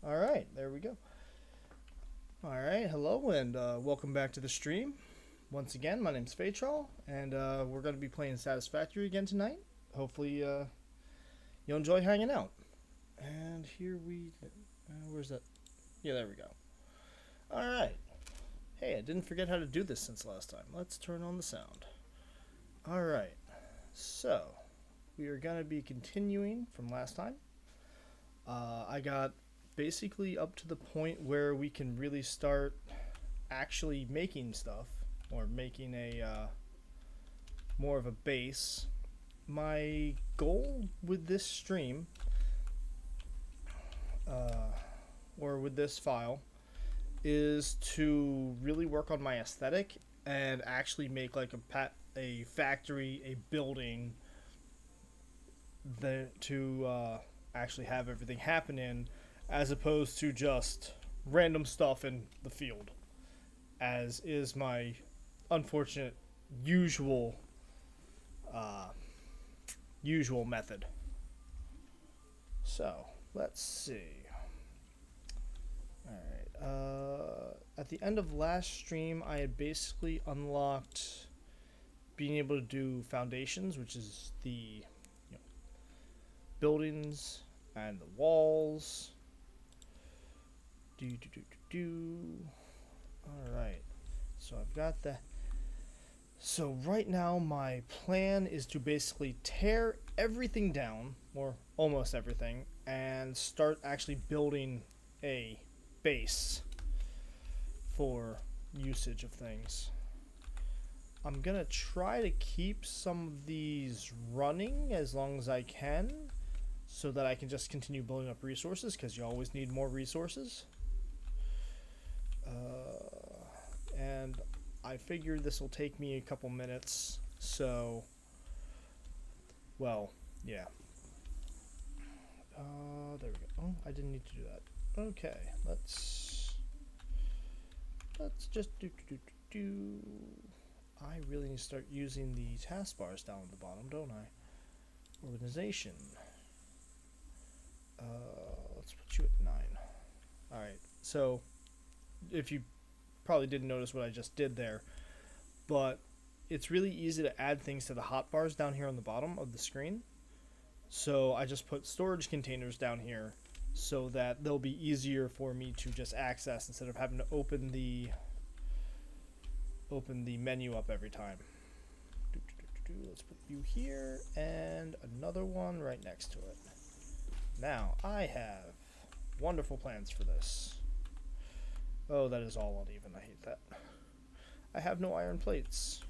All right, there we go. All right, hello and welcome back to the stream. Once again, my name's Fatral, and we're going to be playing Satisfactory again tonight. Hopefully, you'll enjoy hanging out. And here where's that? Yeah, there we go. All right. Hey, I didn't forget how to do this since last time. Let's turn on the sound. All right. So, we are going to be continuing from last time. I got basically up to the point where we can really start actually making stuff or making a more of a base. My goal with this stream or with this file is to really work on my aesthetic and actually make like a factory, a building to actually have everything happen in, as opposed to just random stuff in the field, as is my unfortunate usual method. So let's see. Alright, at the end of last stream I had basically unlocked being able to do foundations, which is the buildings and the walls. Alright, so I've got that. So right now my plan is to basically tear everything down, or almost everything, and start actually building a base for usage of things. I'm gonna try to keep some of these running as long as I can, so that I can just continue building up resources, because you always need more resources. And I figured this will take me a couple minutes, so, well, yeah. There we go. Oh, I didn't need to do that. Okay, let's just do. I really need to start using the taskbars down at the bottom, don't I? Organization. Let's put you at 9. Alright, so if you probably didn't notice what I just did there, but it's really easy to add things to the hotbars down here on the bottom of the screen. So I just put storage containers down here so that they'll be easier for me to just access instead of having to open the menu up every time. Let's put you here and another one right next to it. Now, I have wonderful plans for this. Oh, that is all uneven. I hate that. I have no iron plates.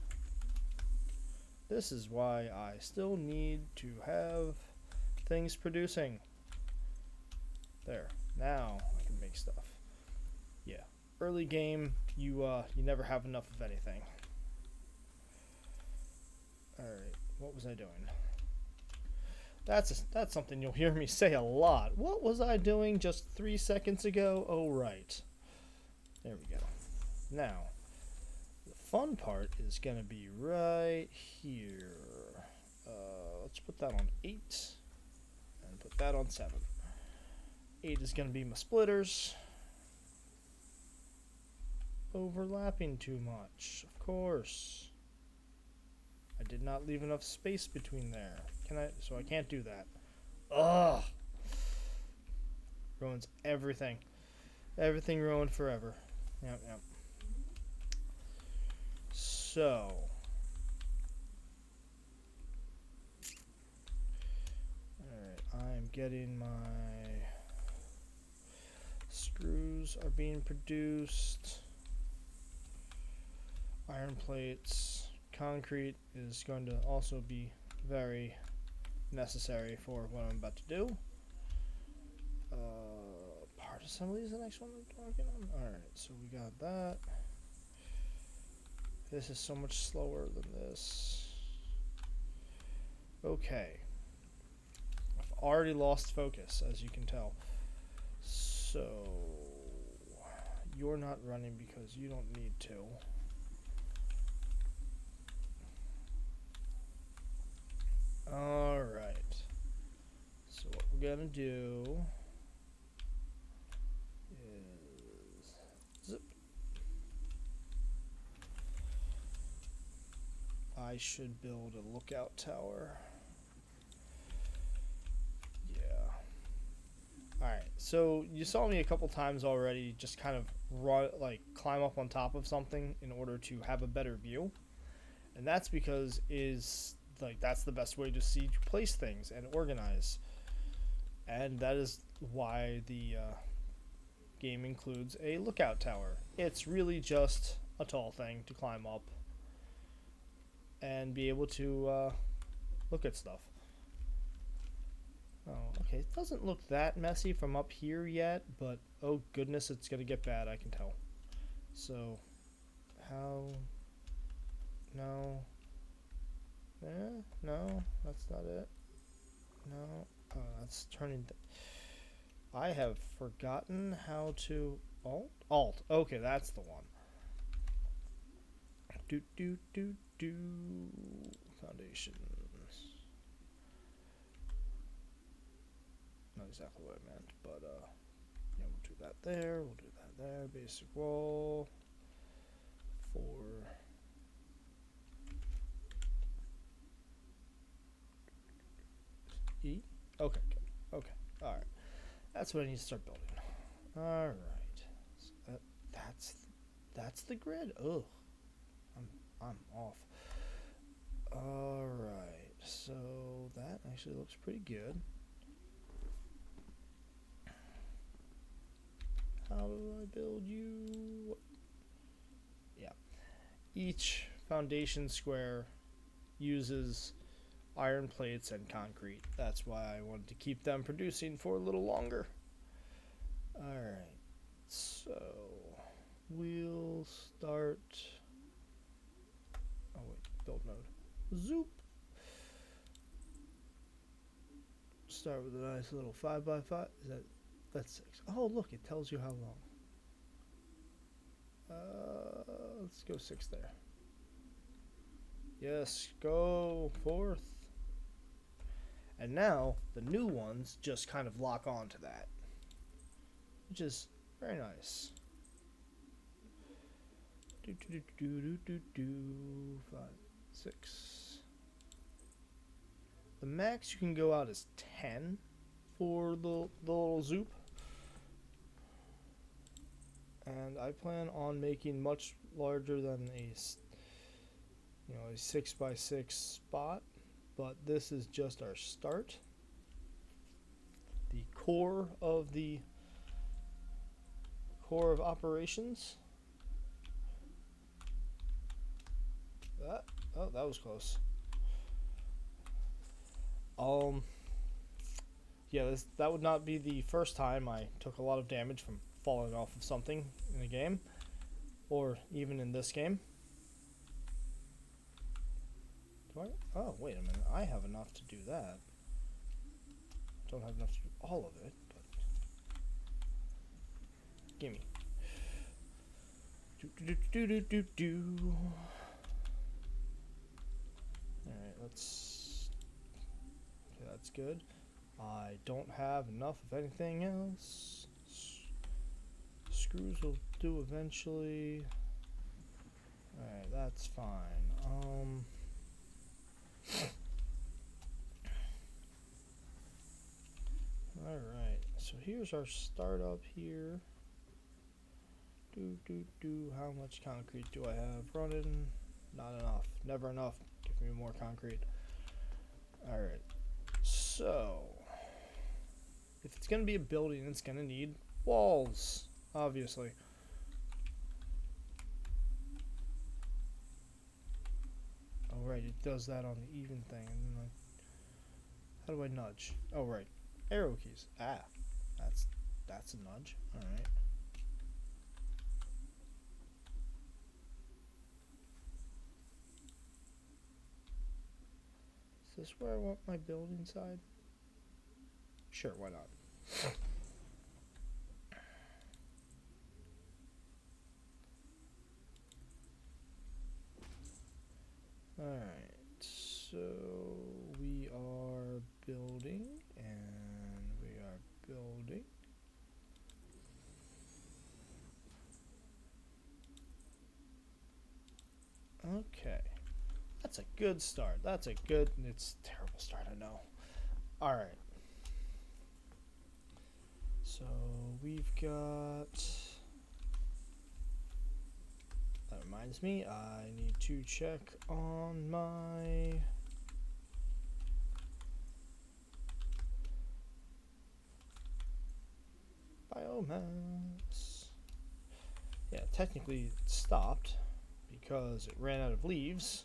This is why I still need to have things producing. There. Now I can make stuff. Yeah. Early game, you never have enough of anything. Alright, what was I doing? That's something you'll hear me say a lot. What was I doing just 3 seconds ago? Oh, right. There we go. Now, the fun part is going to be right here. Let's put that on 8 and put that on 7. 8 is going to be my splitters. Overlapping too much, of course. I did not leave enough space between there. So I can't do that. Ugh! Ruins everything. Everything ruined forever. Yep. So. Alright, I'm getting my screws are being produced. Iron plates. Concrete is going to also be very necessary for what I'm about to do. Part assembly is the next one I'm working on. Alright, so we got that. This is so much slower than this. Okay. I've already lost focus, as you can tell. So, you're not running because you don't need to. Alright. So gonna do is zip. I should build a lookout tower. Yeah. Alright, so you saw me a couple times already just kind of run, like climb up on top of something in order to have a better view. And that's because that's the best way to see to place things and organize. And that is why the game includes a lookout tower. It's really just a tall thing to climb up and be able to look at stuff. Oh, okay. It doesn't look that messy from up here yet, but oh goodness, it's going to get bad, I can tell. So, how... No. No, that's not it. No. Oh, that's turning... I have forgotten how to... Alt. Okay, that's the one. Do. Foundations. Not exactly what I meant, but yeah, we'll do that there. We'll do that there. Basic wall. 4. E. Okay. Good. Okay. All right. That's what I need to start building. All right. So that's the grid. Ugh. I'm off. All right. So that actually looks pretty good. How do I build you? Yeah. Each foundation square uses iron plates and concrete. That's why I wanted to keep them producing for a little longer. Alright. So we'll start. Oh wait, build mode. Zoop. Start with a nice little 5x5. That's 6. Oh, look, it tells you how long. Let's go 6 there. Yes, go forth. And now, the new ones just kind of lock on to that, which is very nice. 5, 6. The max you can go out is 10 for the little zoop. And I plan on making much larger than a 6x6 spot, but this is just our start. The core of operations. That was close. Yeah, that would not be the first time I took a lot of damage from falling off of something in a game, or even in this game. Oh, wait a minute. I have enough to do that. Don't have enough to do all of it, but gimme. Alright, okay, that's good. I don't have enough of anything else. Screws will do eventually. Alright, that's fine. Alright, so here's our startup here. How much concrete do I have running? Not enough. Never enough. Give me more concrete. Alright, so if it's going to be a building, it's going to need walls, obviously. Oh, right, it does that on the even thing. And then how do I nudge? Oh, right. Arrow keys. Ah, that's a nudge. All right. Is this where I want my building side? Sure, why not? Alright, so we are building, and Okay. That's a good start. It's a terrible start, I know. Alright. So we've got... That reminds me, I need to check on my... biomass. Yeah, technically it stopped because it ran out of leaves.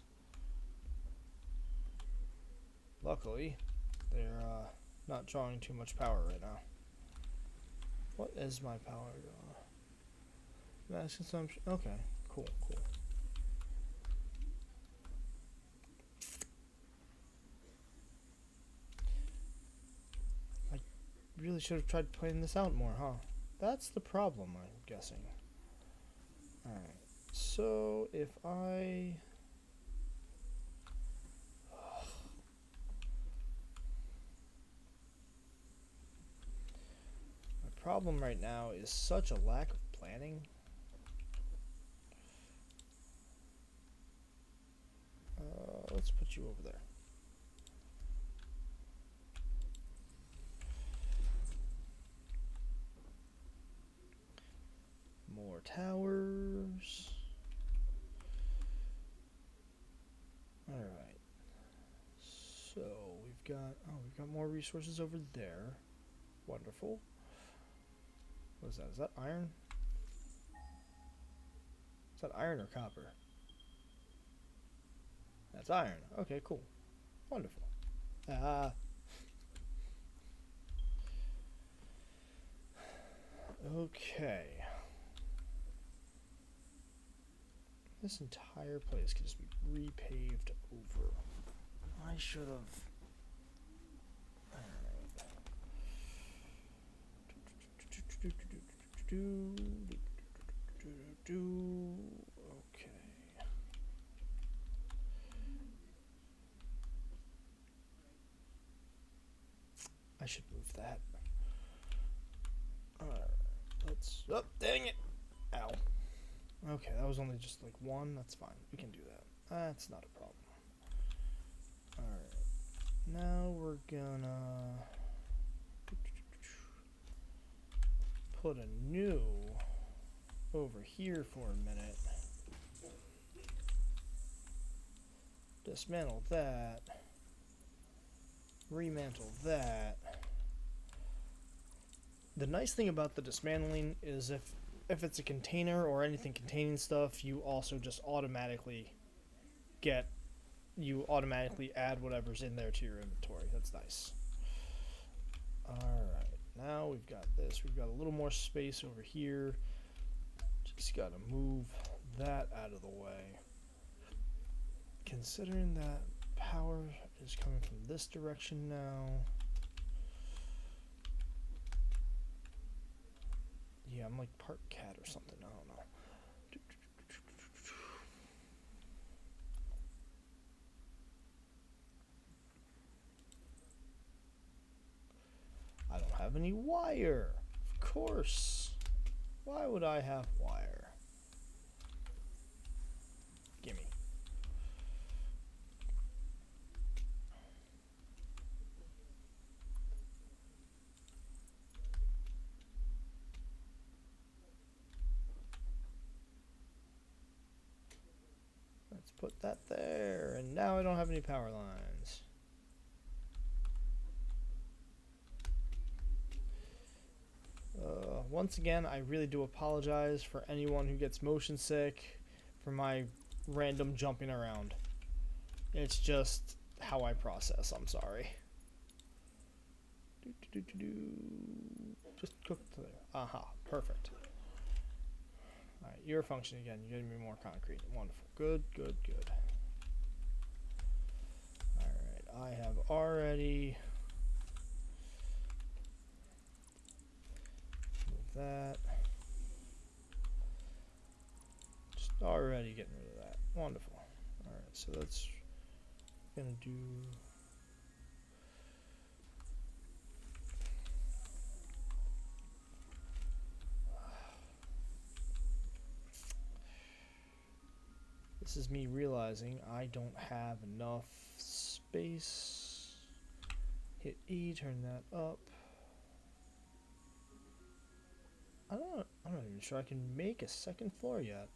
Luckily, they're not drawing too much power right now. What is my power? Mass consumption. Okay, cool. I really should have tried playing this out more, huh? That's the problem, I'm guessing. Alright, so if I... My problem right now is such a lack of planning. Let's put you over there. More towers. Alright. So we've got more resources over there. Wonderful. What is that? Is that iron? Is that iron or copper? That's iron. Okay, cool. Wonderful. Okay. This entire place could just be repaved over. I should have... Okay. I should move that. Alright, let's... Oh, dang it! Ow. Okay, that was only just like one. That's fine. We can do that. That's not a problem. Alright. Now we're gonna... put a new over here for a minute. Dismantle that. Remantle that. The nice thing about the dismantling is if it's a container or anything containing stuff, you also just automatically add whatever's in there to your inventory. That's nice. Alright, now we've got this. We've got a little more space over here. Just gotta move that out of the way. Considering that power is coming from this direction now. Yeah, I'm like part cat or something. I don't know. I don't have any wire. Of course. Why would I have wire? Gimme. Let's put that there. And now I don't have any power lines. Once again, I really do apologize for anyone who gets motion sick for my random jumping around. It's just how I process. I'm sorry. Just cook to there. Aha, perfect. Alright, you're functioning again. You're getting me more concrete. Wonderful. Good. Alright, I have already... that. Just already getting rid of that. Wonderful. Alright, so that's gonna do... This is me realizing I don't have enough space. Hit E, turn that up. I'm not even sure I can make a second floor yet.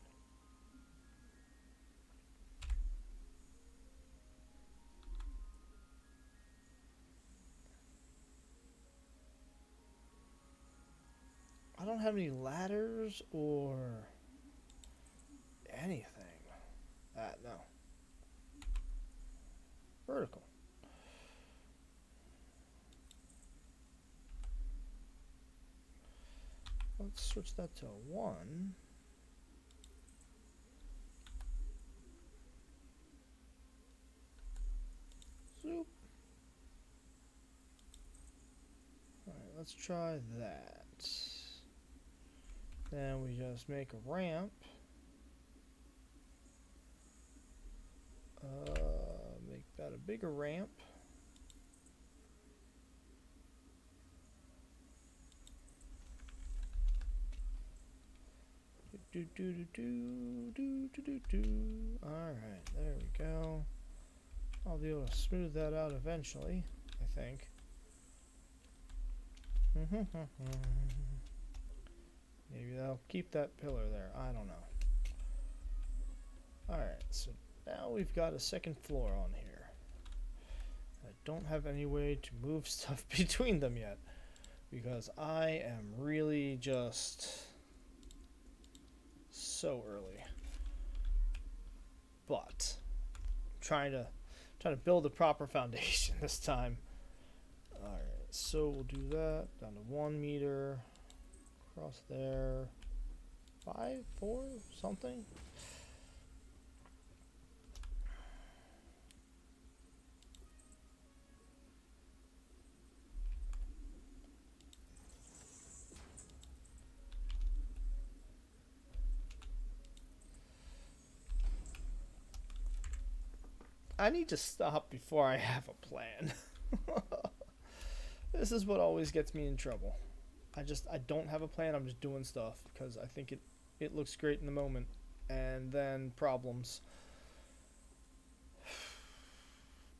I don't have any ladders or anything. No. Vertical. Let's switch that to 1. Zoop. Alright, let's try that. Then we just make a ramp. Make that a bigger ramp. Alright, there we go. I'll be able to smooth that out eventually, I think. Maybe that'll keep that pillar there. I don't know. Alright, so now we've got a second floor on here. I don't have any way to move stuff between them yet, because I am really just so early. But I'm trying to build a proper foundation this time. Alright, so we'll do that down to 1 meter. Across there. 5, 4, something. I need to stop before I have a plan. This is what always gets me in trouble. I don't have a plan. I'm just doing stuff because I think it looks great in the moment, and then problems.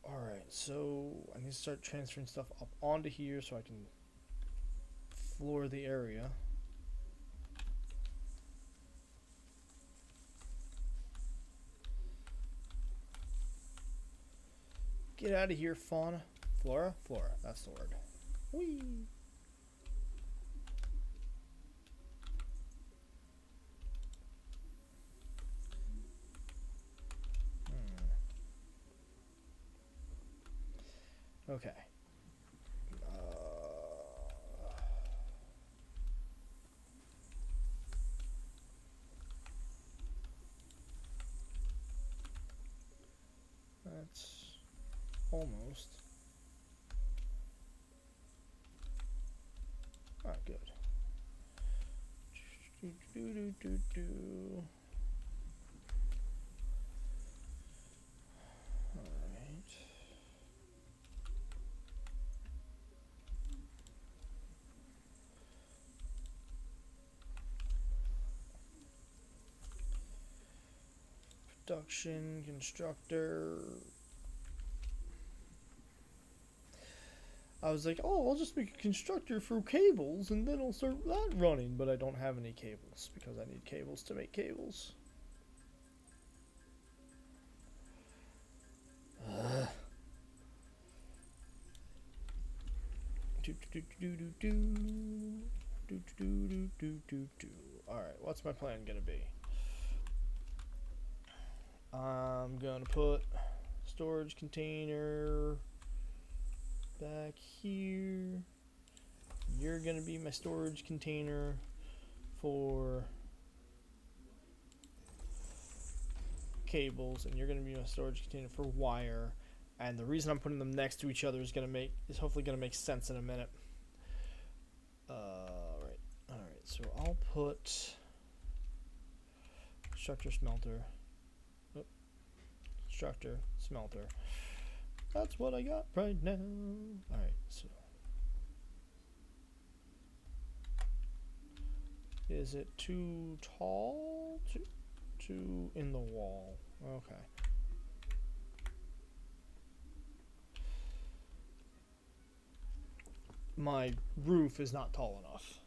Alright, so I need to start transferring stuff up onto here so I can floor the area. Get out of here, fauna. Flora? Flora, that's the word. Whee! Okay. That's almost. Ah, good. Alright. Production constructor. I was like, oh, I'll just make a constructor for cables and then I'll start that running. But I don't have any cables because I need cables to make cables. Alright, what's my plan gonna be? I'm gonna put storage container back here. You're gonna be my storage container for cables, and you're gonna be my storage container for wire. And the reason I'm putting them next to each other is hopefully gonna make sense in a minute. Alright, so I'll put constructor, smelter. Oh, constructor, smelter. That's what I got right now. Alright, so is it too tall? Too in the wall. Okay. My roof is not tall enough.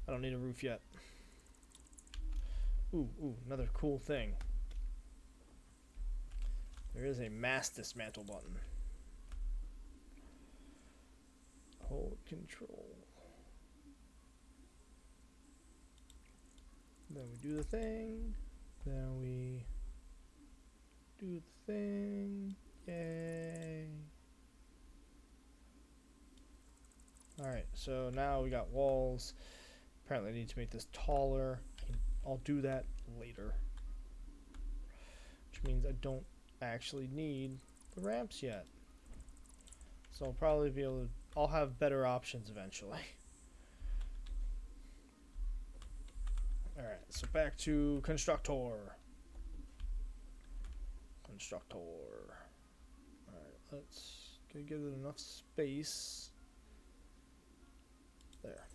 I don't need a roof yet. Ooh, another cool thing. There is a mass dismantle button. Hold control. Then we do the thing. Then we do the thing. Yay. Alright, so now we got walls. Apparently I need to make this taller. I'll do that later. Which means I don't actually need the ramps yet. So I'll probably be able to... I'll have better options eventually. Alright, so back to Constructor. Alright, let's give it enough space. There.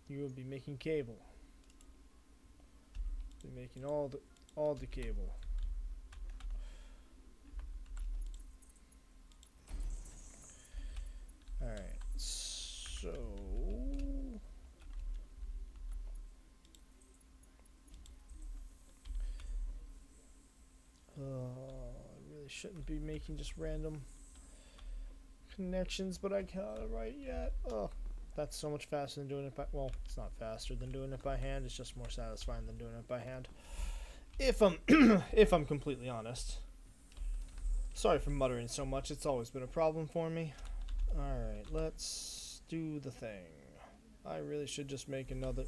You will be making cable. Be making all the cable. Alright, so I really shouldn't be making just random connections, but I can't write yet. Oh, that's so much faster than doing it by... Well, it's not faster than doing it by hand. It's just more satisfying than doing it by hand. If I'm if I'm completely honest. Sorry for muttering so much. It's always been a problem for me. Alright, let's do the thing. I really should just make another...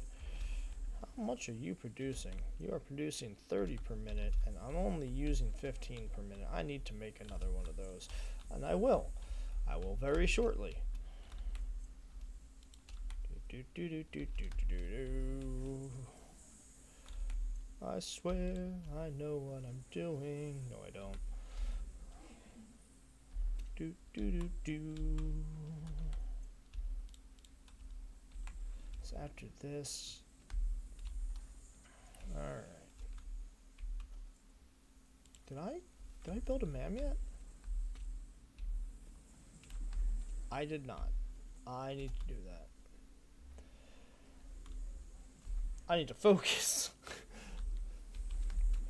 How much are you producing? You are producing 30 per minute, and I'm only using 15 per minute. I need to make another one of those. And I will. I will very shortly. I swear I know what I'm doing. No, I don't. So after this, all right. Did I build a MAM yet? I did not. I need to do that. I need to focus.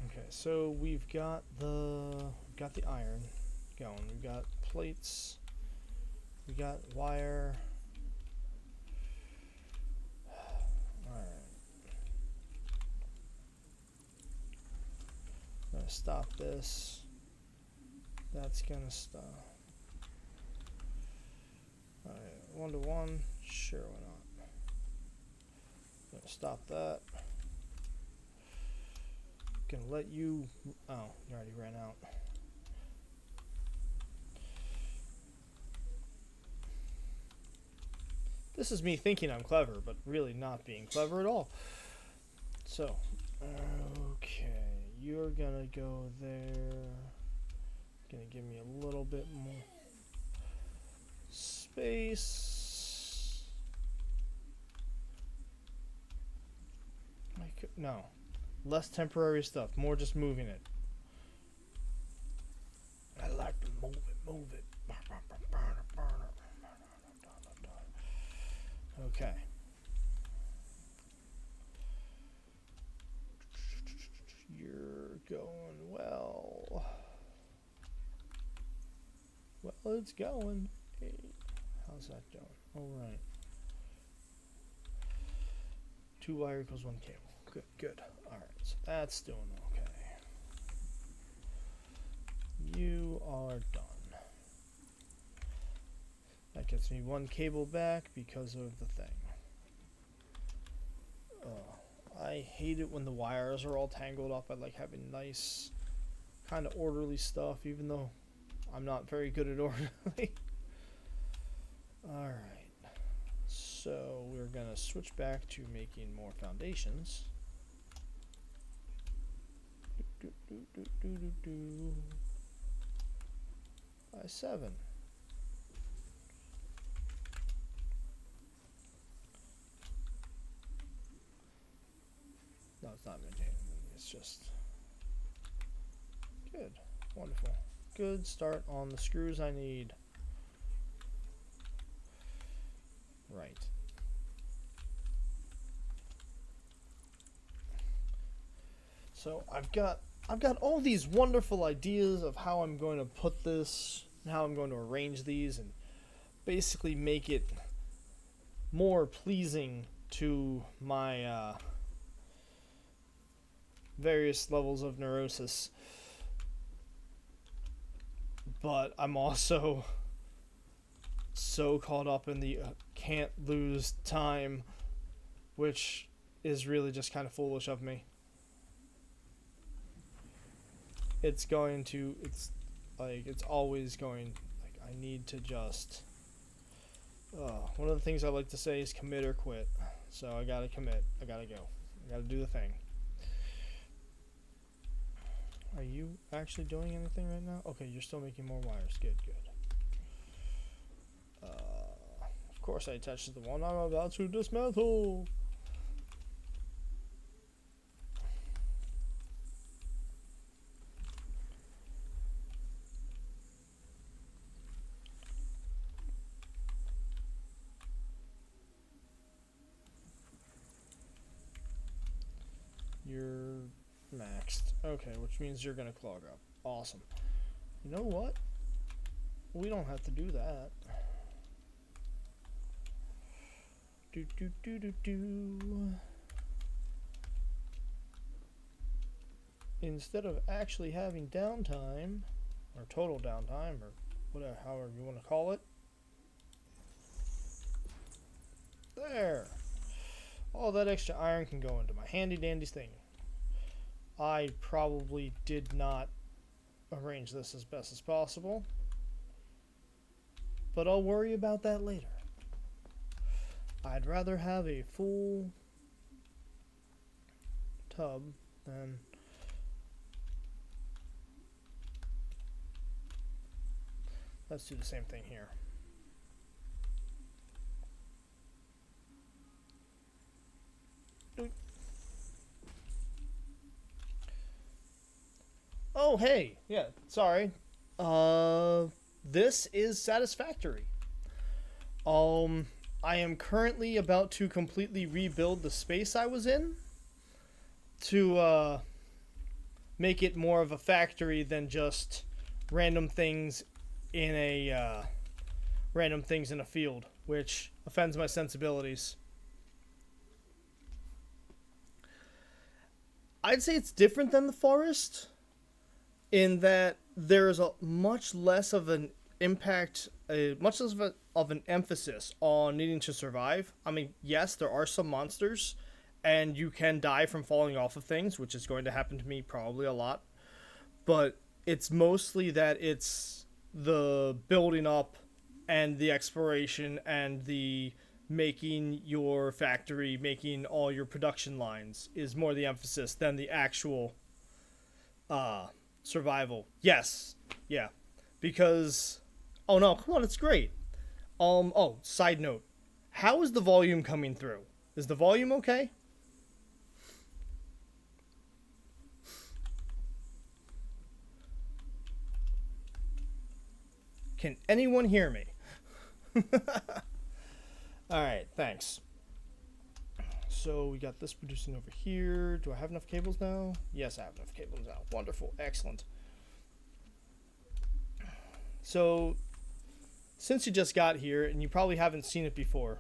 Okay, so we've got the iron going. We've got plates. We got wire. Alright. I'm gonna stop this. That's gonna stop. Alright, 1-to-1. Sure, why not? Gonna stop that. Gonna let you... Oh, you already ran out. This is me thinking I'm clever, but really not being clever at all. So, okay, you're gonna go there. Gonna give me a little bit more space. No, less temporary stuff, more just moving it. I like to move it. Okay. You're going well. Well, it's going. Hey, how's that going? All right. 2 wire equals 1 cable. Good. All right, so that's doing okay. You are done. That gets me 1 cable back because of the thing. I hate it when the wires are all tangled up. I like having nice, kind of orderly stuff, even though I'm not very good at orderly. Alright. So we're going to switch back to making more foundations. By 7. it's not maintaining. It's just good. Wonderful. Good start on the screws I need. Right. So I've got all these wonderful ideas of how I'm going to put this, and how I'm going to arrange these, and basically make it more pleasing to my various levels of neurosis. But I'm also so caught up in the can't lose time, which is really just kind of foolish of me. It's always going, like, I need to just, one of the things I like to say is commit or quit. So I gotta commit. I gotta go. I gotta do the thing. Are you actually doing anything right now? Okay, you're still making more wires. Good, good. Of course I attached the one I'm about to dismantle. You're maxed. Okay, which means you're gonna clog up. Awesome. You know what? We don't have to do that. Instead of actually having downtime, or total downtime, or whatever, however you want to call it. There. All that extra iron can go into my handy dandy thing. I probably did not arrange this as best as possible, but I'll worry about that later. I'd rather have a full tub than let's do the same thing here. Oh, hey. Yeah, sorry. This is Satisfactory. I am currently about to completely rebuild the space I was in to make it more of a factory than just random things in a field, which offends my sensibilities. I'd say it's different than the forest in that there is a much less of an impact, much less of an emphasis on needing to survive. I mean, yes, there are some monsters, and you can die from falling off of things, which is going to happen to me probably a lot. But it's mostly that it's the building up and the exploration and the making your factory, making all your production lines is more the emphasis than the actual survival. Yes. Yeah. Because oh no, come on, it's great. Oh, side note. How is the volume coming through? Is the volume okay? Can anyone hear me? Alright, thanks. So we got this producing over here. Do I have enough cables now? Yes, I have enough cables now. Wonderful. Excellent. So, since you just got here, and you probably haven't seen it before,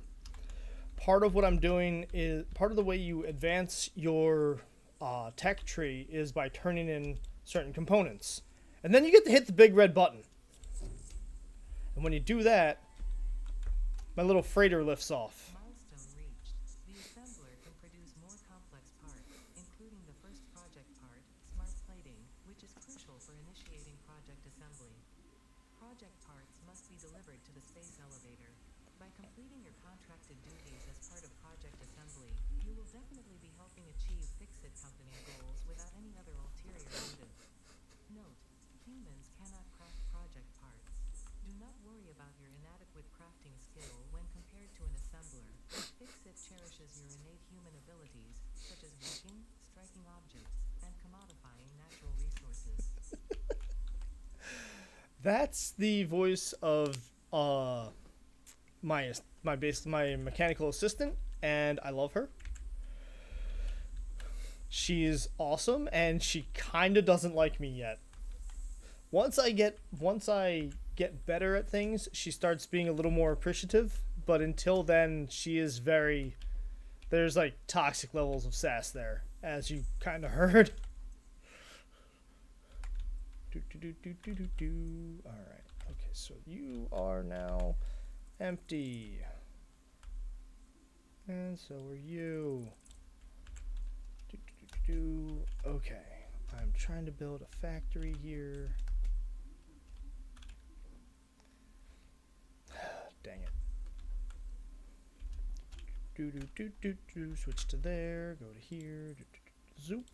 part of what I'm doing is, part of the way you advance your tech tree is by turning in certain components. And then you get to hit the big red button. And when you do that, my little freighter lifts off. Milestone reached. The assembler can produce more complex parts, including the first project part, smart plating, which is crucial for initiating project assembly. Project parts must be delivered to the space elevator. By completing your contracted duties as part of project assembly, you will definitely be helping achieve Fix-It Company goals without any other ulterior motive. Note: humans cannot craft project parts. Do not worry about your inadequate crafting skill when compared to an assembler. Fix-It cherishes your innate human abilities, such as making, striking objects, and commodifying natural resources. That's the voice of my mechanical assistant, and I love her. She's awesome, and she kind of doesn't like me yet. Once I get better at things, she starts being a little more appreciative. But until then, she is very. There's like toxic levels of sass there, as you kind of heard. All right. Okay, so you are now empty, and so are you. Okay, I'm trying to build a factory here. Dang it. Switch to there, go to here, zoop.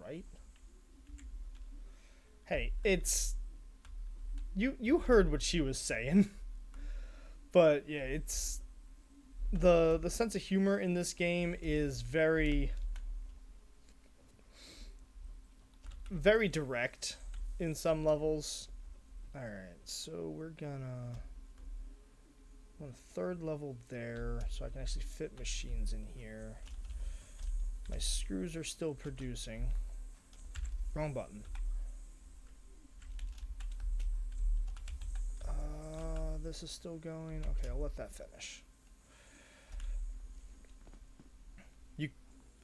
Right? Hey, it's you heard what she was saying. But yeah, it's the sense of humor in this game is very very direct in some levels. All right, so we're gonna on third level there, so I can actually fit machines in here. My screws are still producing. Wrong button. This is still going. Okay, I'll let that finish.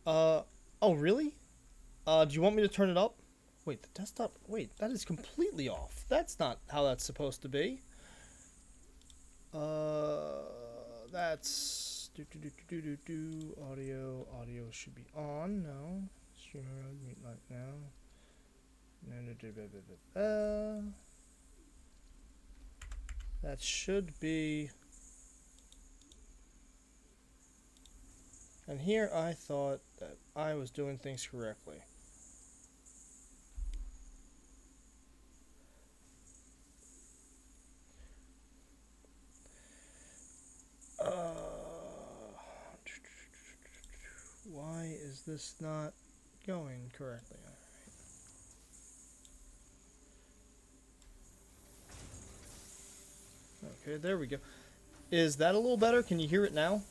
Oh really? Do you want me to turn it up? Wait, the desktop, wait, that is completely off. That's not how that's supposed to be. That's audio should be on, no. Mute like now. That should be. And here I thought that I was doing things correctly. Why is this not going correctly? Okay, there we go. Is that a little better? Can you hear it now?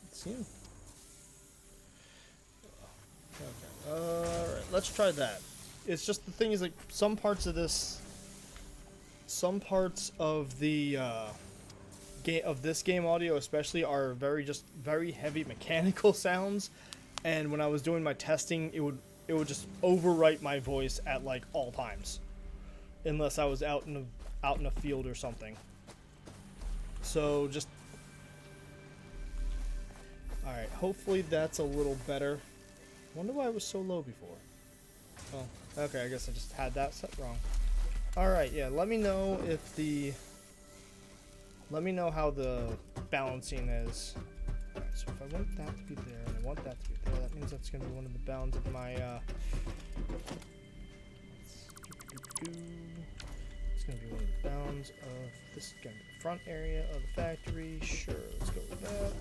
Let's see. Okay. Alright, let's try that. It's just the thing is like some parts of the this game audio especially are very heavy mechanical sounds, and when I was doing my testing it would just overwrite my voice at like all times unless I was out in a field or something. So just alright, hopefully that's a little better. Wonder why it was so low before. Oh, okay, I guess I just had that set wrong. Alright, yeah, let me know how the balancing is. Alright, so if I want that to be there and I want that to be there, that means that's going to be one of the bounds of my, it's going to be one of the bounds of, this is going to be the front area of the factory. Sure, let's go with that.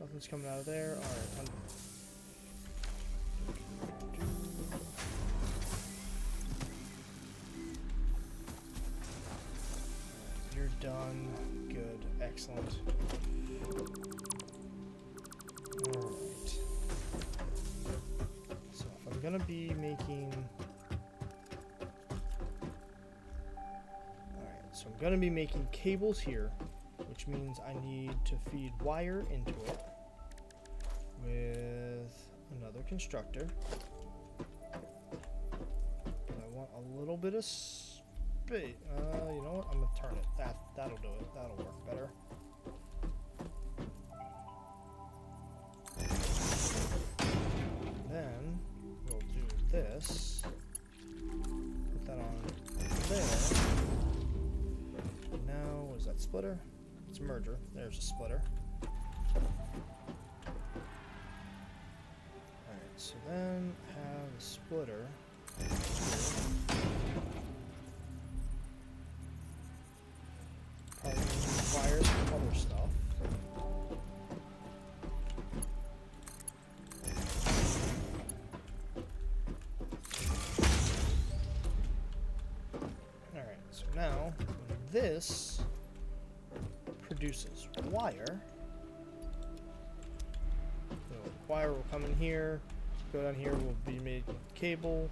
Nothing's coming out of there. Alright, you're done. Good. Excellent. Alright. So if I'm gonna be making... Alright, so I'm gonna be making cables here, which means I need to feed wire into it with another constructor. And I want a little bit of space. You know what? I'm gonna turn it. That'll do it. That'll work better. Then we'll do this. Put that on there. And now, what is that, splitter? It's a merger. There's a splitter. Alright, so then have a splitter here. Probably requires some other stuff. Alright, so now when this produces wire, so wire will come in here, go down here, will be made cable,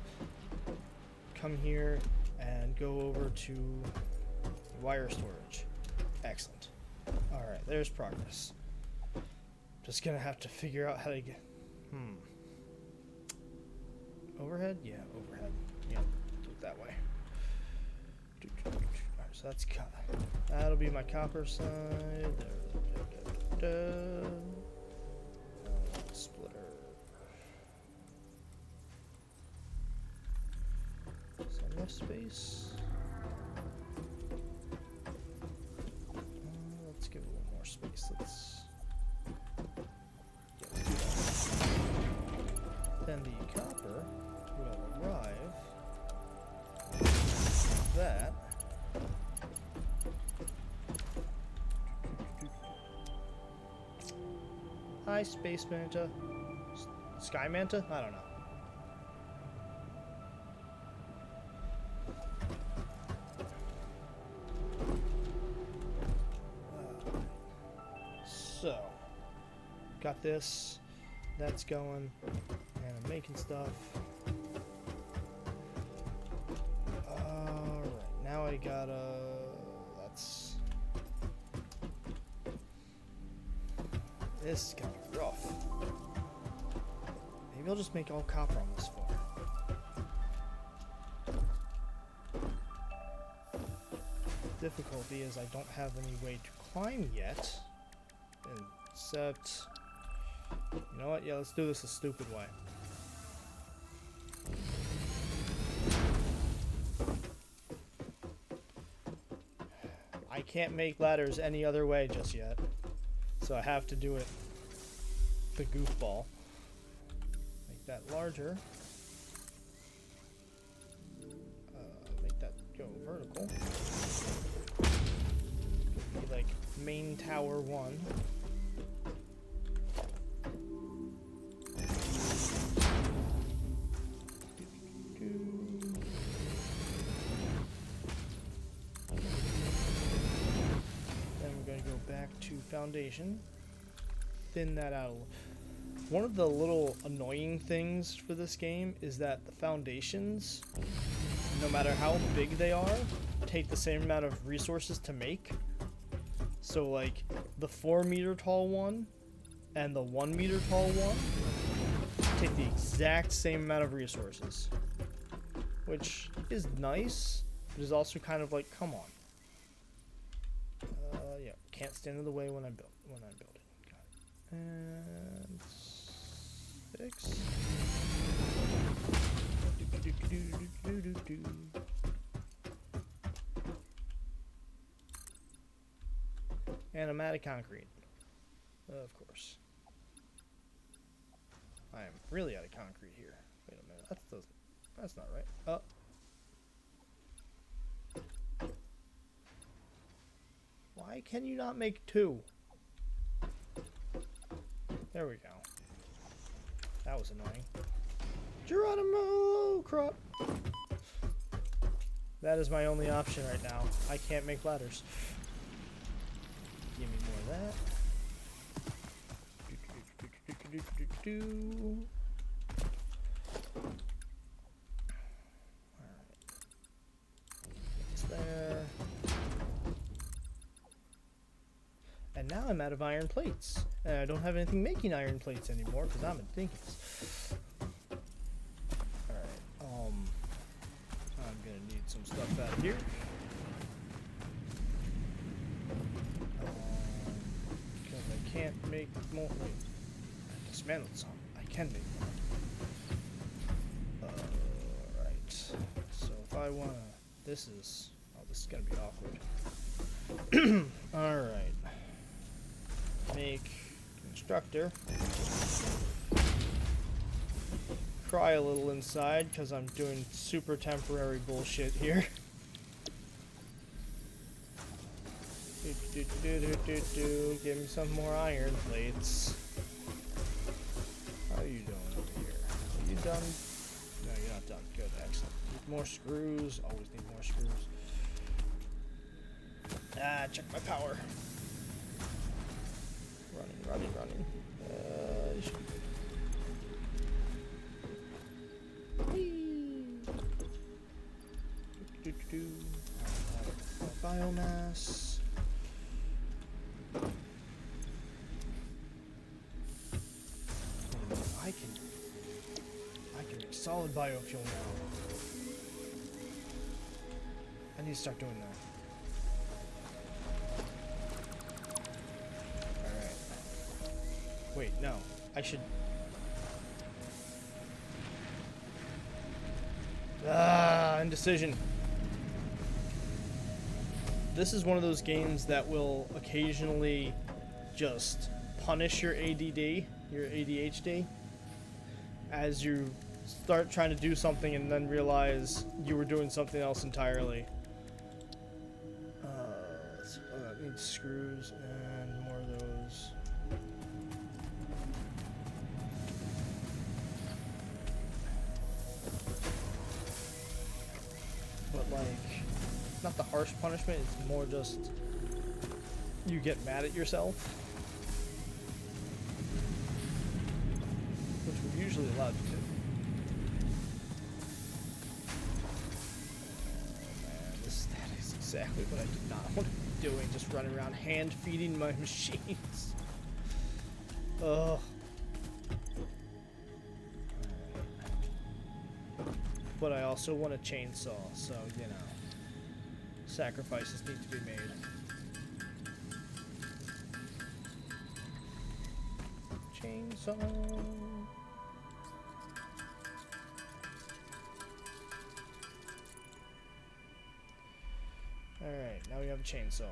come here, and go over to wire storage. Excellent. Alright, there's progress. Just gonna have to figure out how to get... Overhead? Yeah, overhead. Yeah, do it that way. Alright, so that's cut. That'll be my copper side. Splitter. Is that enough space? Let's give it a little more space. Let's do that. Then the copper will arrive. That. Hi, Space Manta. Sky Manta? I don't know. So, got this. That's going. And I'm making stuff. Alright, now I gotta... That's... This is gonna be rough. Maybe I'll just make all copper on this floor. Difficulty is I don't have any way to climb yet. Except... You know what? Yeah, let's do this a stupid way. I can't make ladders any other way just yet. So I have to do it the goofball. Make that larger. Make that go vertical. Be like main tower 1. To foundation, thin that out a little. One of the little annoying things for this game is that the foundations, no matter how big they are, take the same amount of resources to make. So like the 4 meter tall one and the 1 meter tall one take the exact same amount of resources, which is nice, but is also kind of like, come on. Yeah, can't stand in the way when I'm building. Got it. And 6. And I'm out of concrete. Of course. I am really out of concrete here. Wait a minute. That's not right. Oh. Why can you not make 2? There we go. That was annoying. Geronimo crop. That is my only option right now. I can't make ladders. Give me more of that. Alright. It's there. And now I'm out of iron plates. And I don't have anything making iron plates anymore because I'm a dinkus. Alright, I'm gonna need some stuff out of here. Because I can't make more. Wait, I dismantled some. I can make more. Alright. So if I wanna. This is gonna be awkward. Alright. make constructor. Cry a little inside because I'm doing super temporary bullshit here. Give me some more iron plates. How are you doing over here? Are you done? No, you're not done. Good, excellent. Need more screws. Always need more screws. Ah, check my power. Running. Biomass. I can make solid biofuel now. I need to start doing that. Alright. Wait, no. I should... indecision. This is one of those games that will occasionally just punish your ADD, your ADHD, as you start trying to do something and then realize you were doing something else entirely. That needs screws and more of those. But like, not the harsh punishment, it's more just you get mad at yourself, which we're usually allowed to do. That is exactly what I did not want to be doing, just running around hand feeding my machines. Ugh. But I also want a chainsaw, so, you know, sacrifices need to be made. Chainsaw. Alright, now we have a chainsaw.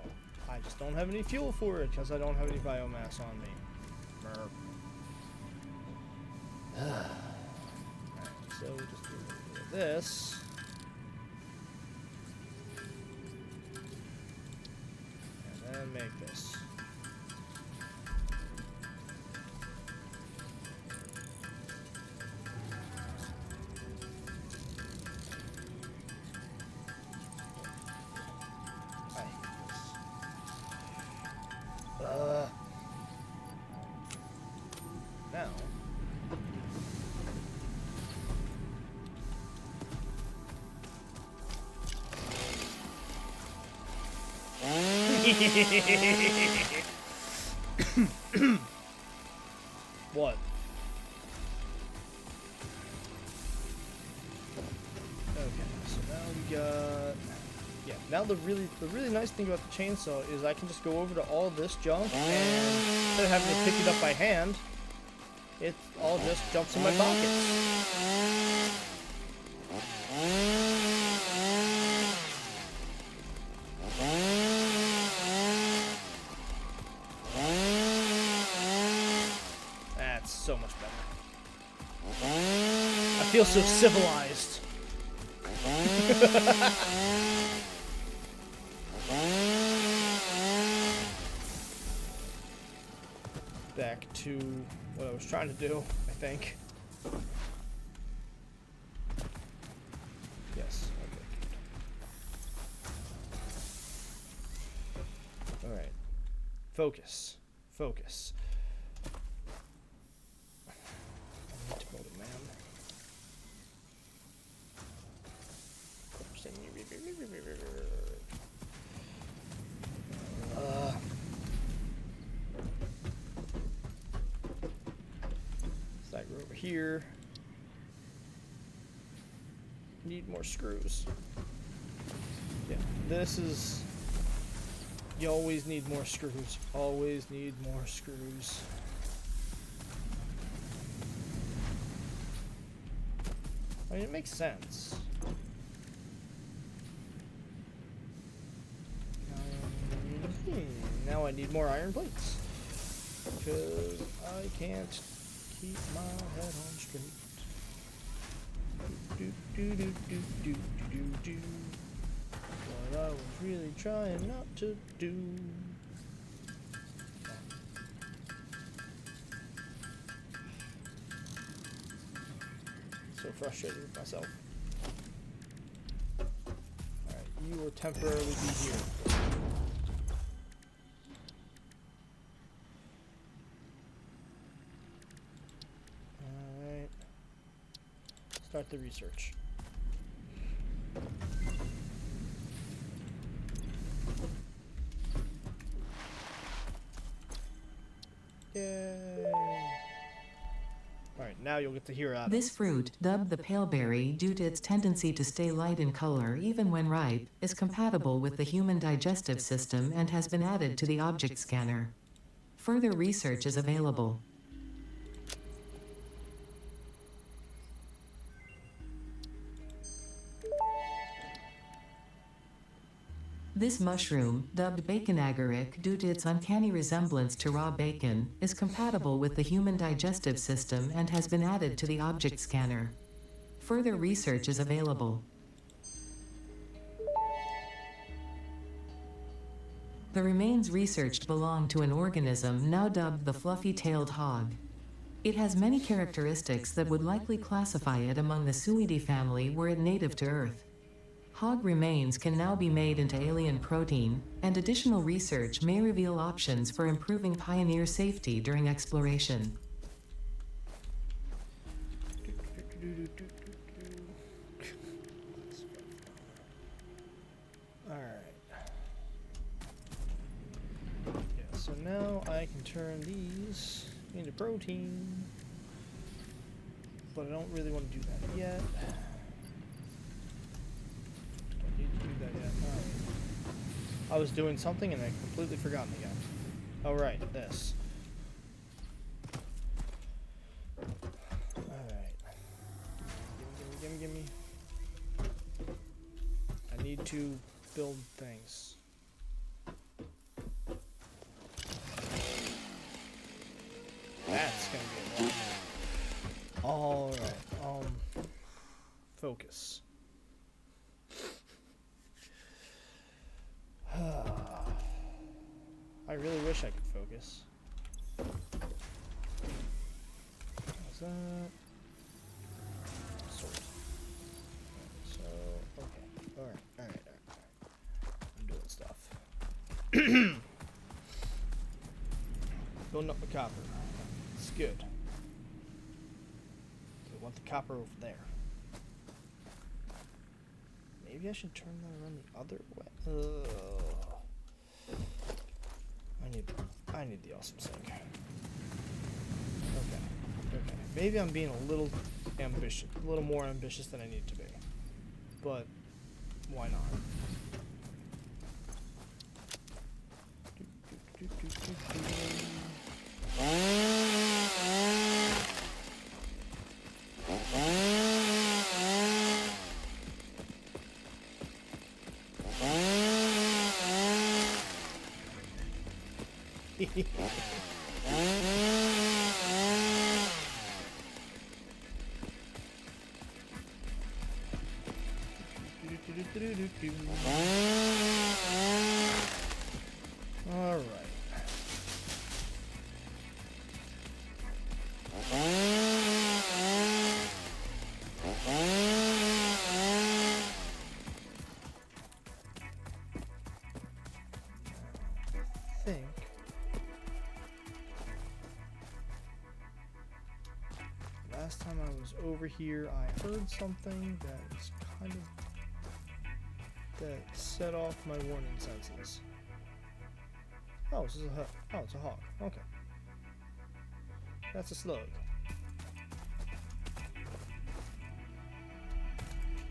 I just don't have any fuel for it because I don't have any biomass on me. Merp. Alright, so we'll just do a little bit of this. And then make this. Now. What? Okay, so now we got... Yeah, now the really nice thing about the chainsaw is I can just go over to all this junk and instead of having to pick it up by hand, it all just jumps in my pockets. That's so much better. I feel so civilized. Back to what I was trying to do, I think. Yes, okay. Alright. Focus. Focus. I need to mold it, man. Stagger over here. Need more screws. Yeah, this is... You always need more screws. Always need more screws. I mean, it makes sense. Now I need more iron plates. 'cause I can't keep my head on straight. Do do do do do do do. What I was really trying not to do. So frustrated with myself. Alright, you will temporarily be here. Alright. Start the research. Yay! Alright, now you'll get to hear out. This fruit, dubbed the paleberry due to its tendency to stay light in color even when ripe, is compatible with the human digestive system and has been added to the object scanner. Further research is available. This mushroom, dubbed bacon agaric due to its uncanny resemblance to raw bacon, is compatible with the human digestive system and has been added to the object scanner. Further research is available. The remains researched belong to an organism now dubbed the fluffy-tailed hog. It has many characteristics that would likely classify it among the Suidae family were it native to Earth. Hog remains can now be made into alien protein, and additional research may reveal options for improving pioneer safety during exploration. Alright. Yeah, so now I can turn these into protein. But I don't really want to do that yet. Don't need to do that yet. Alright. I was doing something and I completely forgotten again. Alright, this. Alright. Gimme. I need to build things. That's gonna be a lot. Alright, focus. I really wish I could focus. How's that? Sort. So, okay. Alright. I'm doing stuff. Building up the copper. It's good. I want the copper over there. Maybe I should turn that around the other way. I need the awesome sink. Okay. Maybe I'm being a little ambitious, a little more ambitious than I need to be. But why not? All right. I think last time I was over here, I heard something that is kind of that set off my warning senses. Oh, this is a hawk. Oh, it's a hawk. Okay. That's a slug.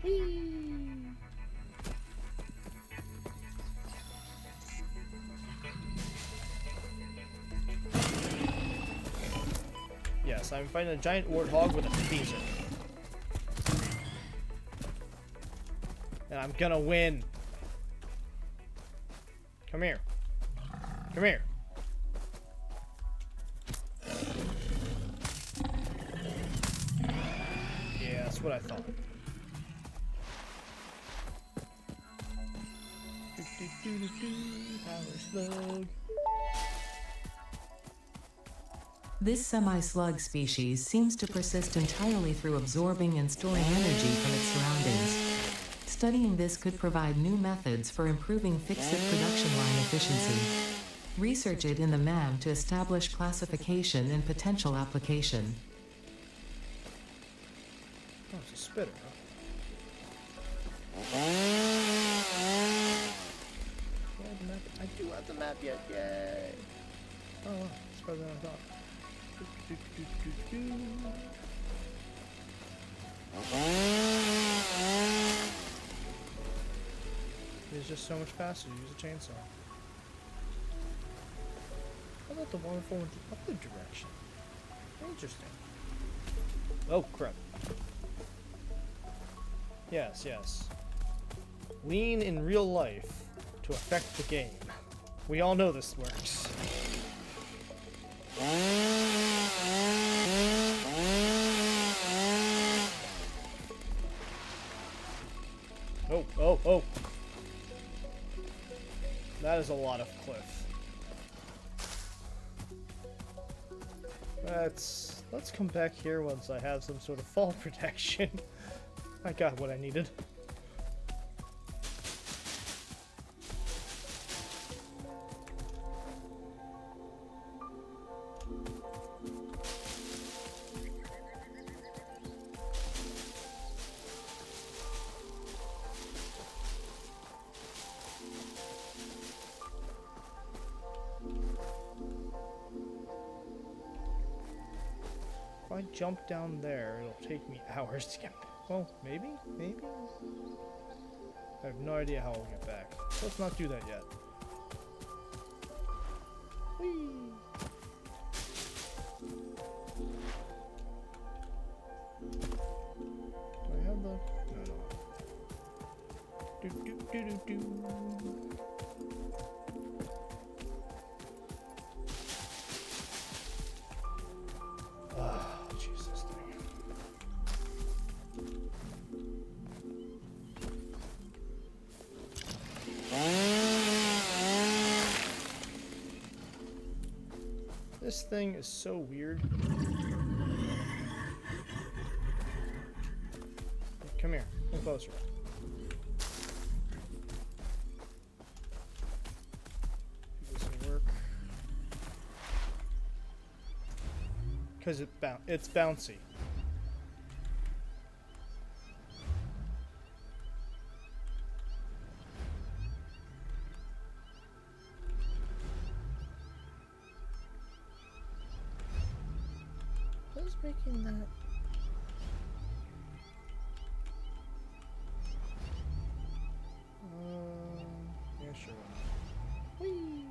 Whee! Yes, I'm fighting a giant warthog with a phaser. And I'm gonna win. Come here. Come here. what I thought. Power slug. This semi-slug species seems to persist entirely through absorbing and storing energy from its surroundings. Studying this could provide new methods for improving fixit production line efficiency. Research it in the MAM to establish classification and potential application. Oh, it's a spitter, huh? I do have the map yet, yay! Oh, wow, it's better than I thought. It's just so much faster to use a chainsaw. How about the waterfall in the other direction? Interesting. Oh, crap. Yes, yes. Lean in real life to affect the game. We all know this works. Oh, oh, oh. That is a lot of cliff. Let's come back here once I have some sort of fall protection. I got what I needed. If I jump down there, it'll take me hours to get back. Well, maybe? Maybe? I have no idea how I'll get back. So let's not do that yet. Whee! Do I have the... No, no. Do, do, do, do, do. This thing is so weird. Come here. Come closer. This will work. Because it's bouncy. Who's making that? Yeah, sure. Whee!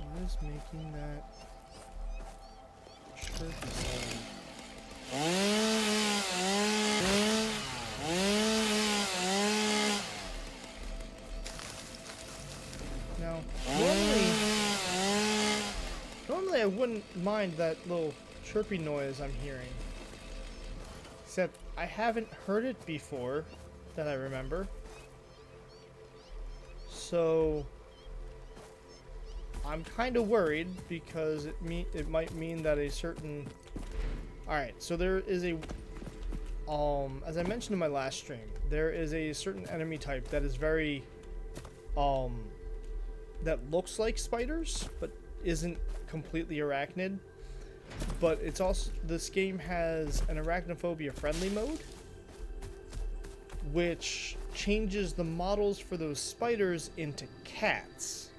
What is making that chirpy sound? Now, normally I wouldn't mind that little chirpy noise I'm hearing. Except I haven't heard it before that I remember. So I'm kind of worried because it might mean that a certain... Alright, so there is a... as I mentioned in my last stream, there is a certain enemy type that is very... that looks like spiders, but isn't completely arachnid. But it's also... This game has an arachnophobia friendly mode, which changes the models for those spiders into cats.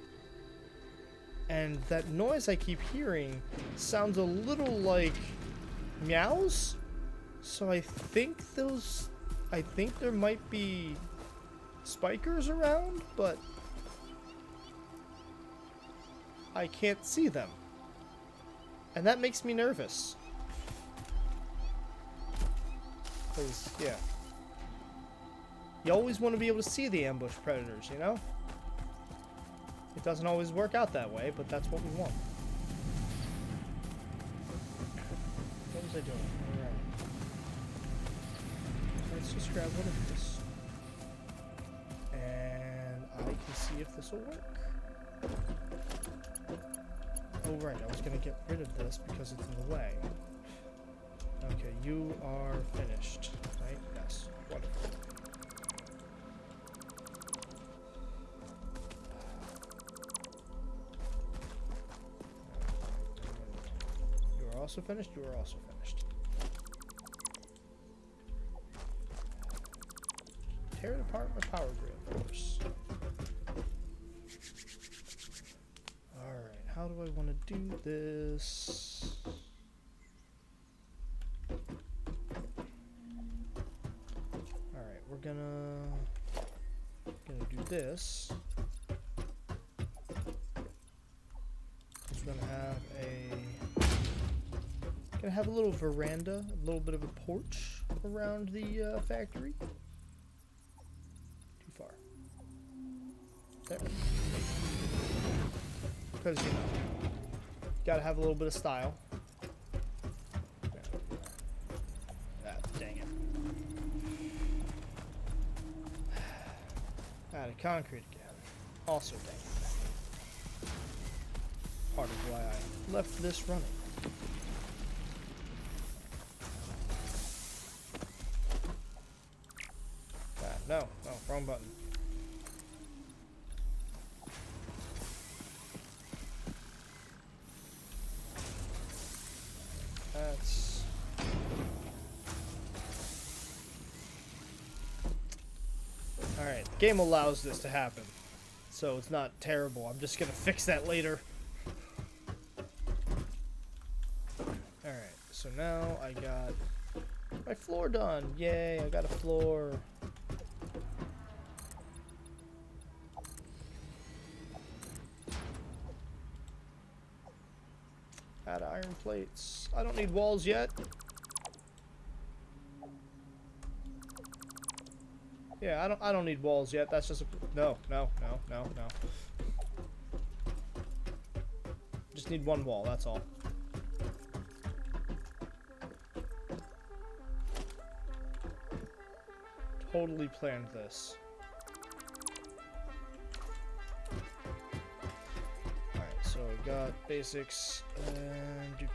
And that noise I keep hearing sounds a little like meows. So I think there might be spikers around, but I can't see them. And that makes me nervous. 'Cause, yeah. You always want to be able to see the ambush predators, you know? It doesn't always work out that way, but that's what we want. What was I doing? Alright. Let's just grab one of this. And I can see if this will work. Oh right, I was gonna get rid of this because it's in the way. Okay, you are finished, right? Yes. Wonderful. You are also finished? You are also finished. Tear it apart my power grid, of course. Alright, how do I want to do this? Alright, we're gonna do this. Just gonna have a little veranda, a little bit of a porch around the factory. Too far. There. Because, you know, gotta have a little bit of style. Ah, dang it. Out of concrete again. Also dang it. Part of why I left this running. Ah, no, wrong button. That's... Alright, the game allows this to happen. So it's not terrible. I'm just gonna fix that later. Alright, so now I got my floor done. Yay, I got a floor. Add iron plates. I don't need walls yet. Yeah, I don't need walls yet. That's just a... No. Just need one wall, that's all. Totally planned this. Alright, so I got basics and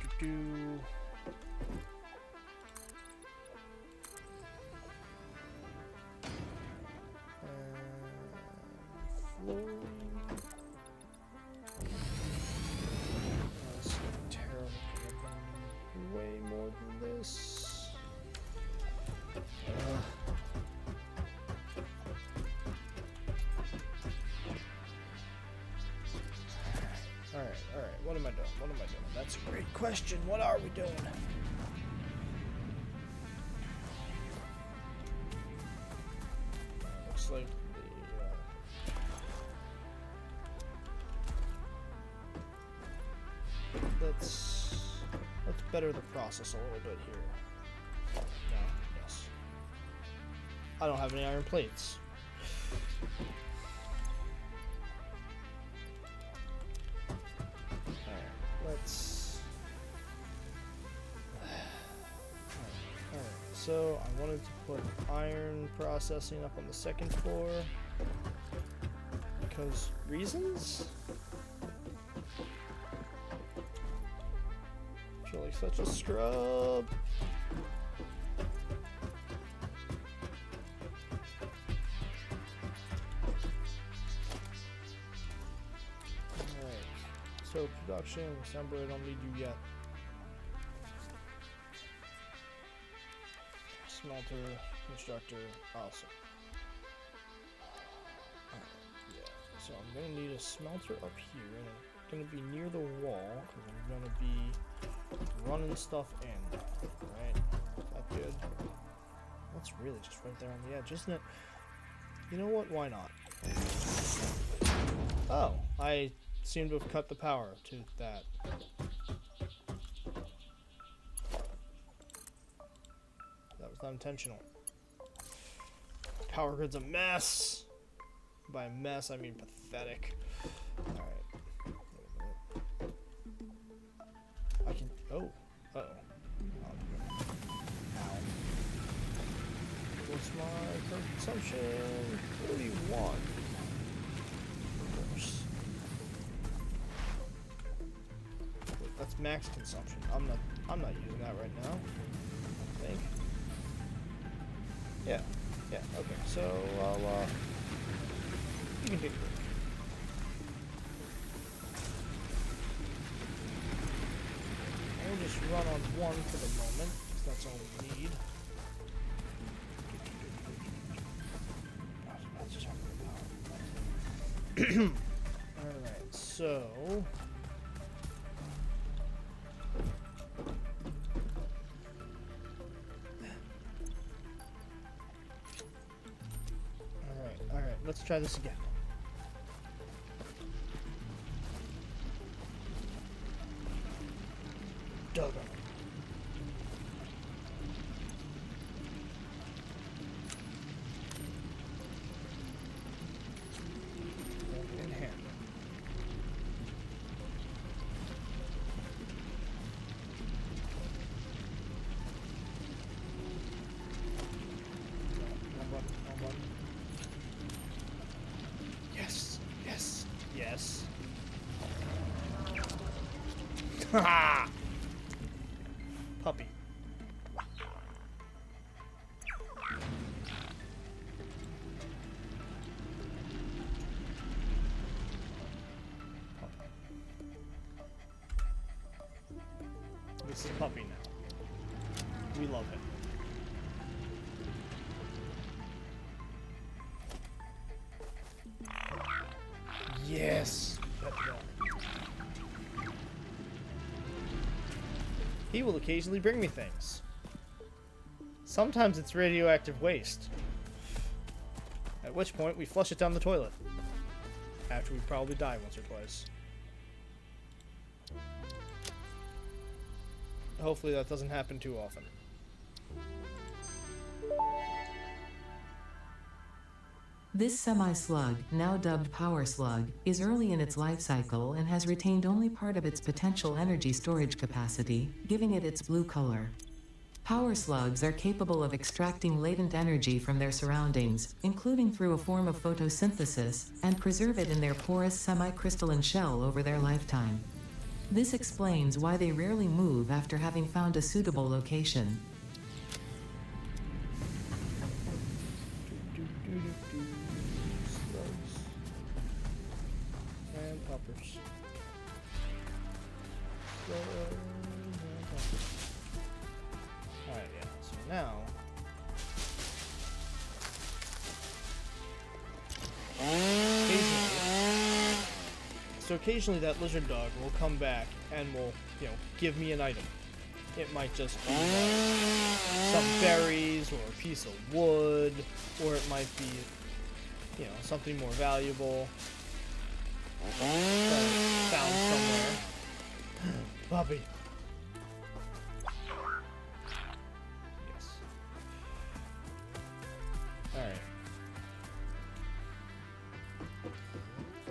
flooring. That's terrible. Way more than this. Alright, what am I doing? That's a great question. What are we doing? Looks like let's better the process a little bit here. No, yes. I don't have any iron plates. So I wanted to put iron processing up on the second floor because reasons? I feel like such a scrub. Alright, so production, assembly, I don't need you yet. Smelter, constructor, awesome. Alright, yeah. So I'm gonna need a smelter up here, and I'm gonna be near the wall, because I'm gonna be running stuff in. Alright, is that good? That's really just right there on the edge, isn't it? You know what? Why not? Oh, I seem to have cut the power to that. That was not intentional. power grid's a mess. By mess, I mean pathetic. Alright. I can... Oh. Uh-oh. Ow. What's my current consumption? What do you want? Of course. Wait, that's max consumption. I'm not using that right now. I think. Yeah. Yeah, okay. So I'll you can take a break. We'll just run on one for the moment, because that's all we need. Alright, so... Alright, let's try this again. Duggan. In hand. No button. Yes. Haha! Puppy. This is Puppy now. We love it. Yes! He will occasionally bring me things. Sometimes it's radioactive waste. At which point, we flush it down the toilet. After we probably die once or twice. Hopefully that doesn't happen too often. This semi-slug, now dubbed Power Slug, is early in its life cycle and has retained only part of its potential energy storage capacity, giving it its blue color. Power slugs are capable of extracting latent energy from their surroundings, including through a form of photosynthesis, and preserve it in their porous semi-crystalline shell over their lifetime. This explains why they rarely move after having found a suitable location. Slugs. And poppers. Slugs and poppers. Alright, yeah. So now... occasionally that lizard dog will come back and will, give me an item. It might just be some berries or a piece of wood, or it might be, something more valuable that I found somewhere. Puppy. Yes. Alright.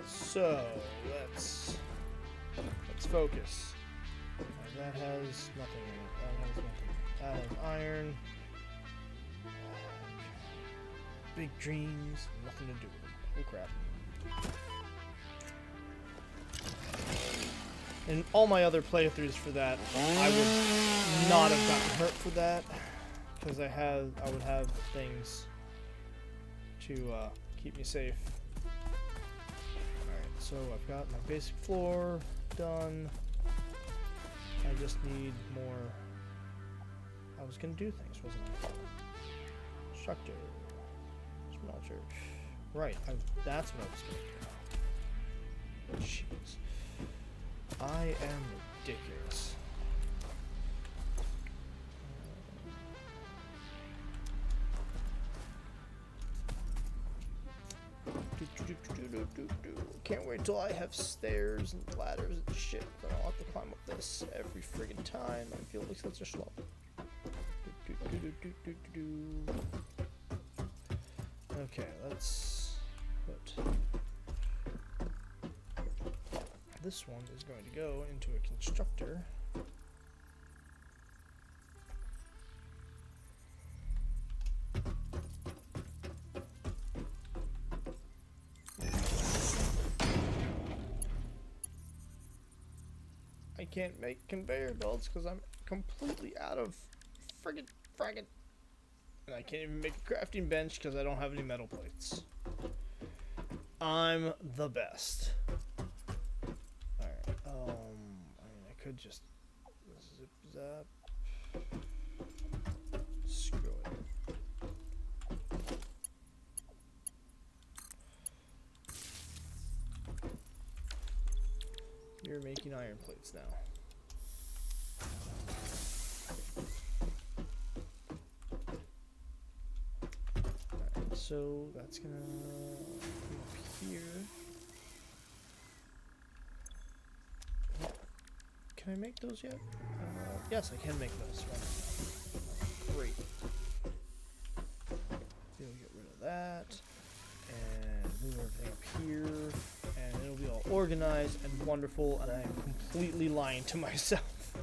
So, let's focus. That has nothing in it. That has nothing. That has iron. Big dreams. Nothing to do with them. Oh crap. In all my other playthroughs for that, I would not have gotten hurt for that, because I would have things to keep me safe. Alright, so I've got my basic floor done. I just need more. I was gonna do things, wasn't I? Structure. Smelter. Right, that's what I was gonna do. Jeez. I am ridiculous. Can't wait till I have stairs and ladders and shit. Then I'll have to climb up this every friggin' time. I feel like such a schlub. Okay, let's put this one is going to go into a constructor. I can't make conveyor belts because I'm completely out of friggin' fraggin'. And I can't even make a crafting bench because I don't have any metal plates. I'm the best. Alright, I mean, I could just zip zap. Screw it. You're making iron plates now. Alright, so that's gonna come up here. Can I make those yet? Yes, I can make those. Great. We'll get rid of that. And move everything up here. And it'll be all organized and wonderful. And I'm completely lying to myself.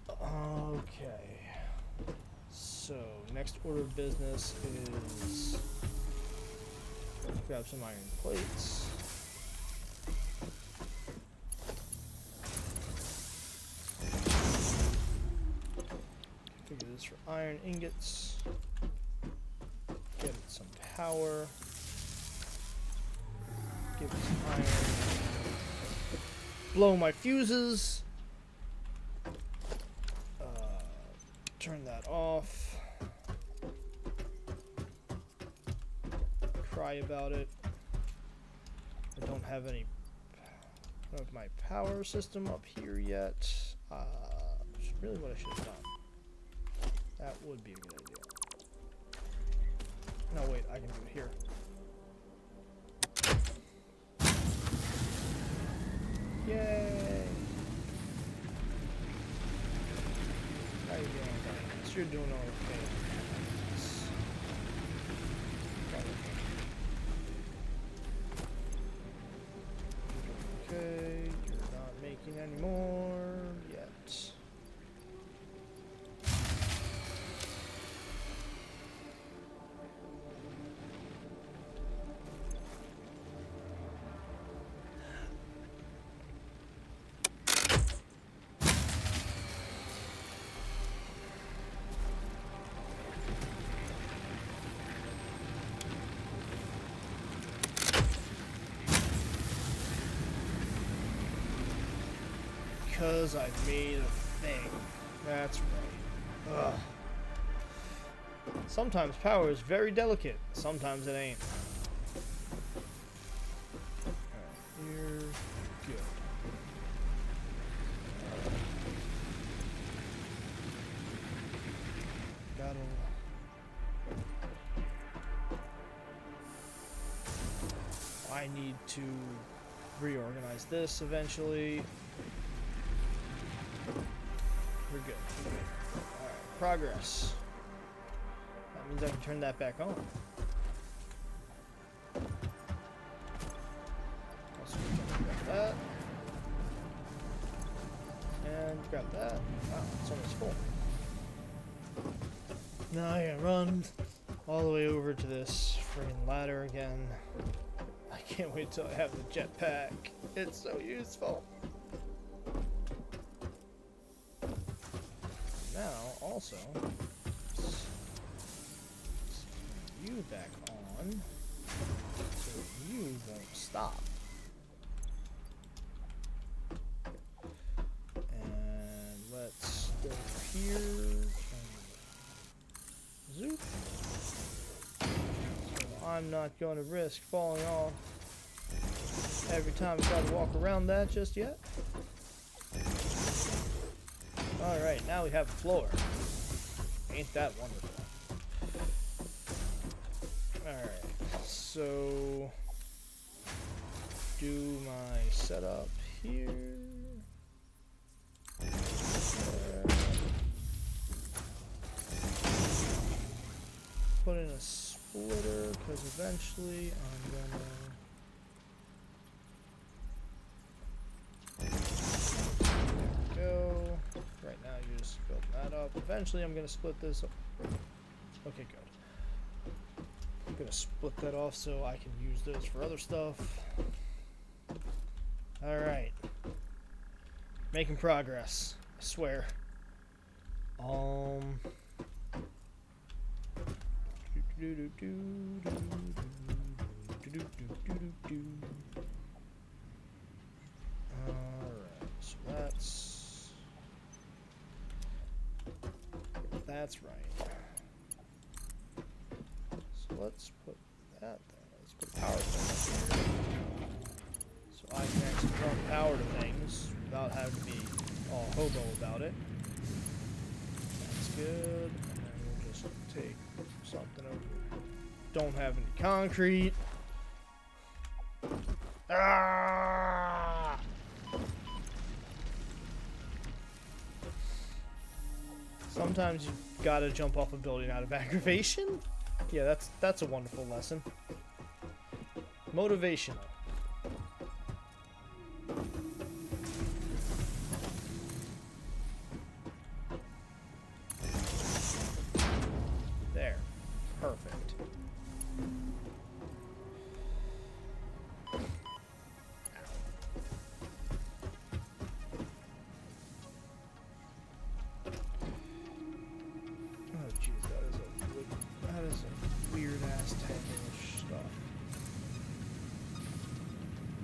Okay. So, next order of business is grab some iron plates. Configure this for iron ingots. Get it some power. Give it some iron. Blow my fuses. Turn that off. Cry about it. I don't have any of my power system up here yet. Which is really what I should have done. That would be a good idea. No, wait, I can do it here. Yay! How you doing, guys? You're doing okay. Okay, you're not making any more yet. Because I made a thing. That's right. Ugh. Sometimes power is very delicate. Sometimes it ain't. Alright, here. Good. That'll... I need to reorganize this eventually. We're good. Alright, progress. That means I can turn that back on. Also, grab that. And grab that. Wow, it's almost full. Now I gotta run all the way over to this friggin' ladder again. I can't wait till I have the jetpack. It's so useful. Now, also, let's turn you back on so you won't stop. And let's go here and zoop. So I'm not going to risk falling off every time I try to walk around that just yet. Alright, now we have a floor. Ain't that wonderful. Alright, so do my setup here. Put in a because eventually I'm gonna go. Right now you're just building that up. Eventually I'm gonna split this up. Okay, good. I'm gonna split that off so I can use those for other stuff. Alright. Making progress. I swear. Alright, so that's right. So let's put that there. Let's put power thing up here. So I can actually run power to things without having to be all hobo about it. That's good. And then we'll just take something over. Don't have any concrete. Ah! Sometimes you gotta jump off a building out of aggravation. Yeah, that's a wonderful lesson. Motivational. There. Perfect. Oh jeez, that is a weird ass tangle stuff.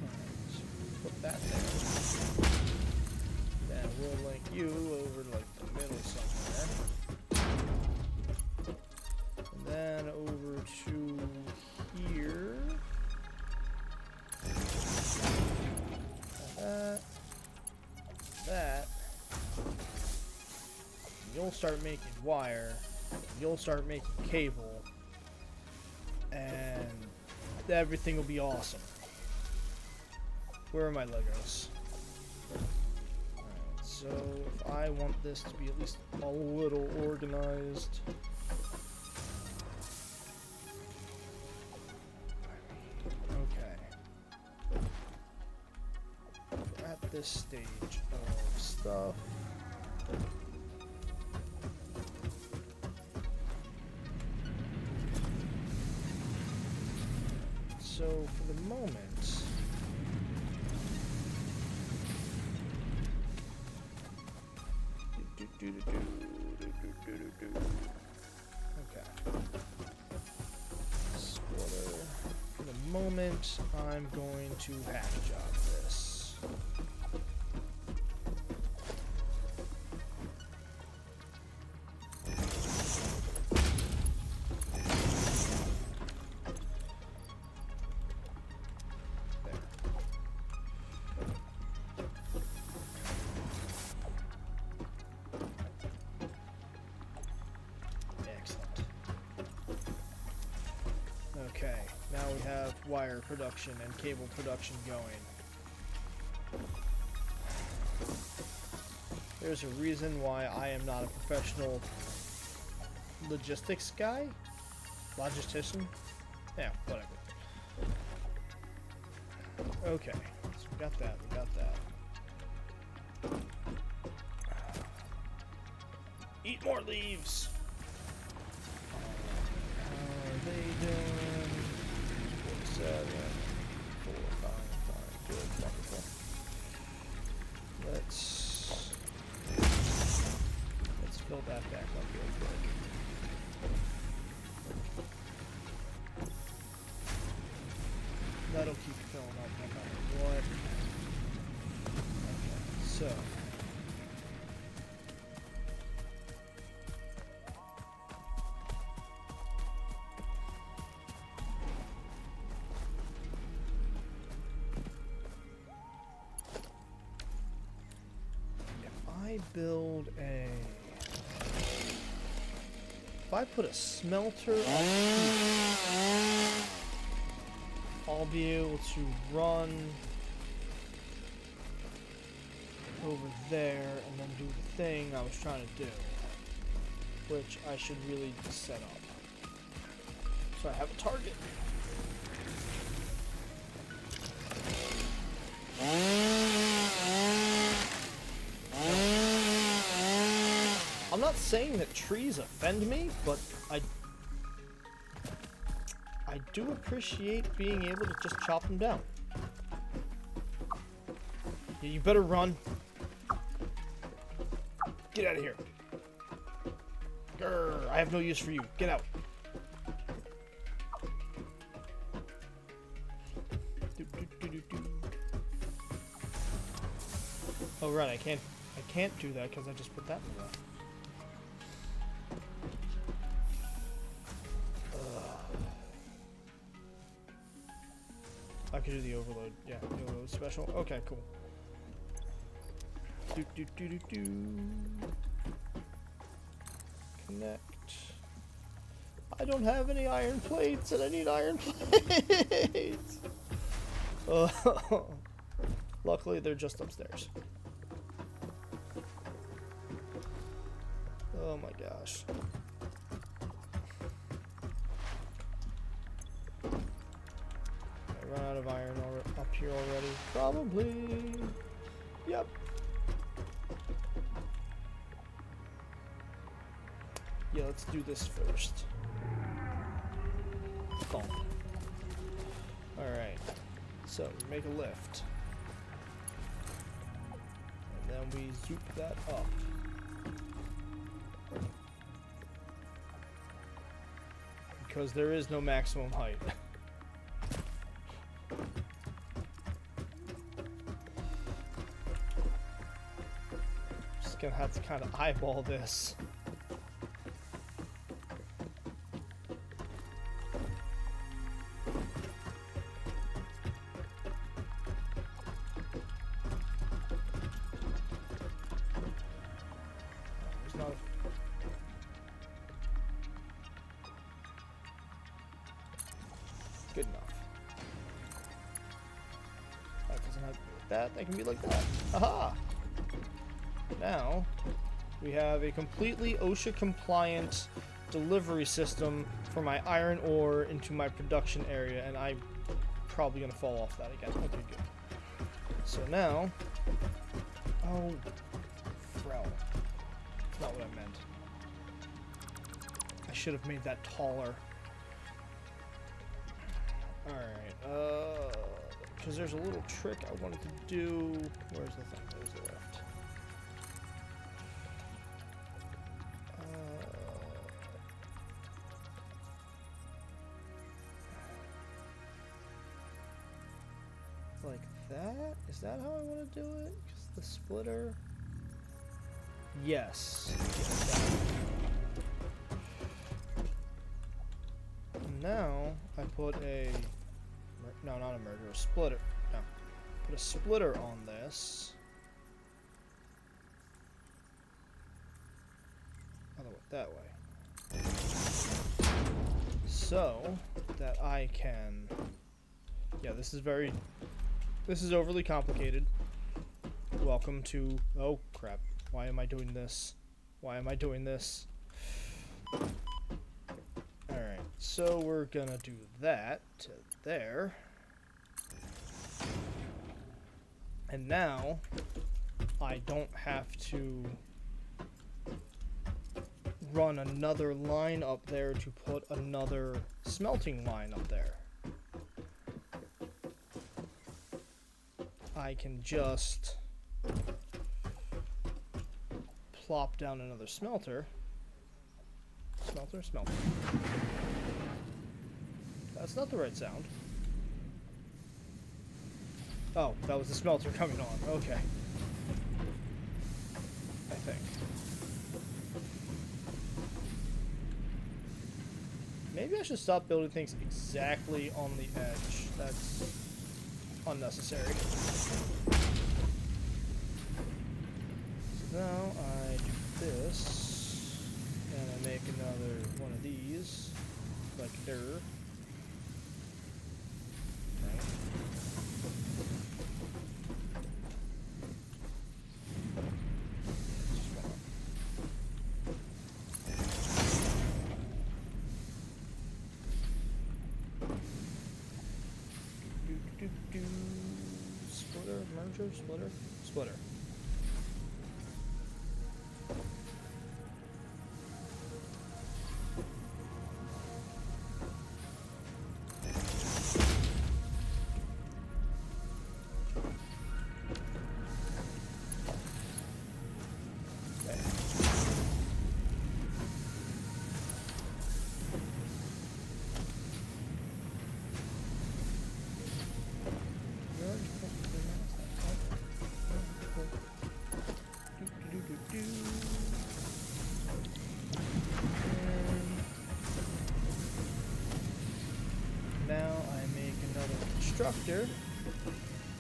Alright, so put that there. Then we'll link you over like the middle somewhere. And then over to here. That. You'll start making wire. You'll start making cable. And everything will be awesome. Where are my Legos? Alright, so if I want this to be at least a little organized. Okay. We're at this stage of stuff. So for the moment, okay. Splitter. For the moment, I'm going to hack job this. Okay, now we have wire production and cable production going. There's a reason why I am not a professional logistics guy? Logistician? Yeah, whatever. Okay, so we got that, Eat more leaves! How are they doing? 47, 4, 5, good, wonderful. Let's fill that back up real quick. That'll keep filling up no matter what. Okay, so if I put a smelter on, I'll be able to run over there and then do the thing I was trying to do, which I should really set up. So I have a target. I'm not saying that trees offend me, but I do appreciate being able to just chop them down. Yeah, you better run. Get out of here. Grr, I have no use for you. Get out. Oh right, I can't do that because I just put that in the way. I could do the overload. Yeah, the overload special. Okay, cool. Connect. I don't have any iron plates, and I need iron plates. Luckily, they're just upstairs. Oh my gosh. I run out of iron up here already. Probably. Yep. Yeah, let's do this first. Thump. Alright. So, make a lift. And then we zoop that up. Because there is no maximum height. Just gonna have to kind of eyeball this. Good enough. That doesn't have to be like that. That can be like that. Aha! Now, we have a completely OSHA compliant delivery system for my iron ore into my production area, and I'm probably gonna fall off that again. Okay, good. So now, oh, Frel. That's not what I meant. I should have made that taller. Alright, because there's a little trick I wanted to do. Where's the thing? There's the lift. Like that? Is that how I want to do it? Because the splitter... Yes. Now, I put a... No, not a merger, a splitter. No. Put a splitter on this. Other way, that way. So, that I can... Yeah, this is overly complicated. Welcome to... Oh, crap. Why am I doing this? Why am I doing this? Alright, so we're gonna do that to there. And now, I don't have to run another line up there to put another smelting line up there. I can just plop down another smelter. Smelter. That's not the right sound. Oh, that was the smelter coming on. Okay. I think. Maybe I should stop building things exactly on the edge. That's unnecessary. So now I do this, and I make another one of these, like there. Okay. Splitter? Splitter? Splitter. Now I make another constructor,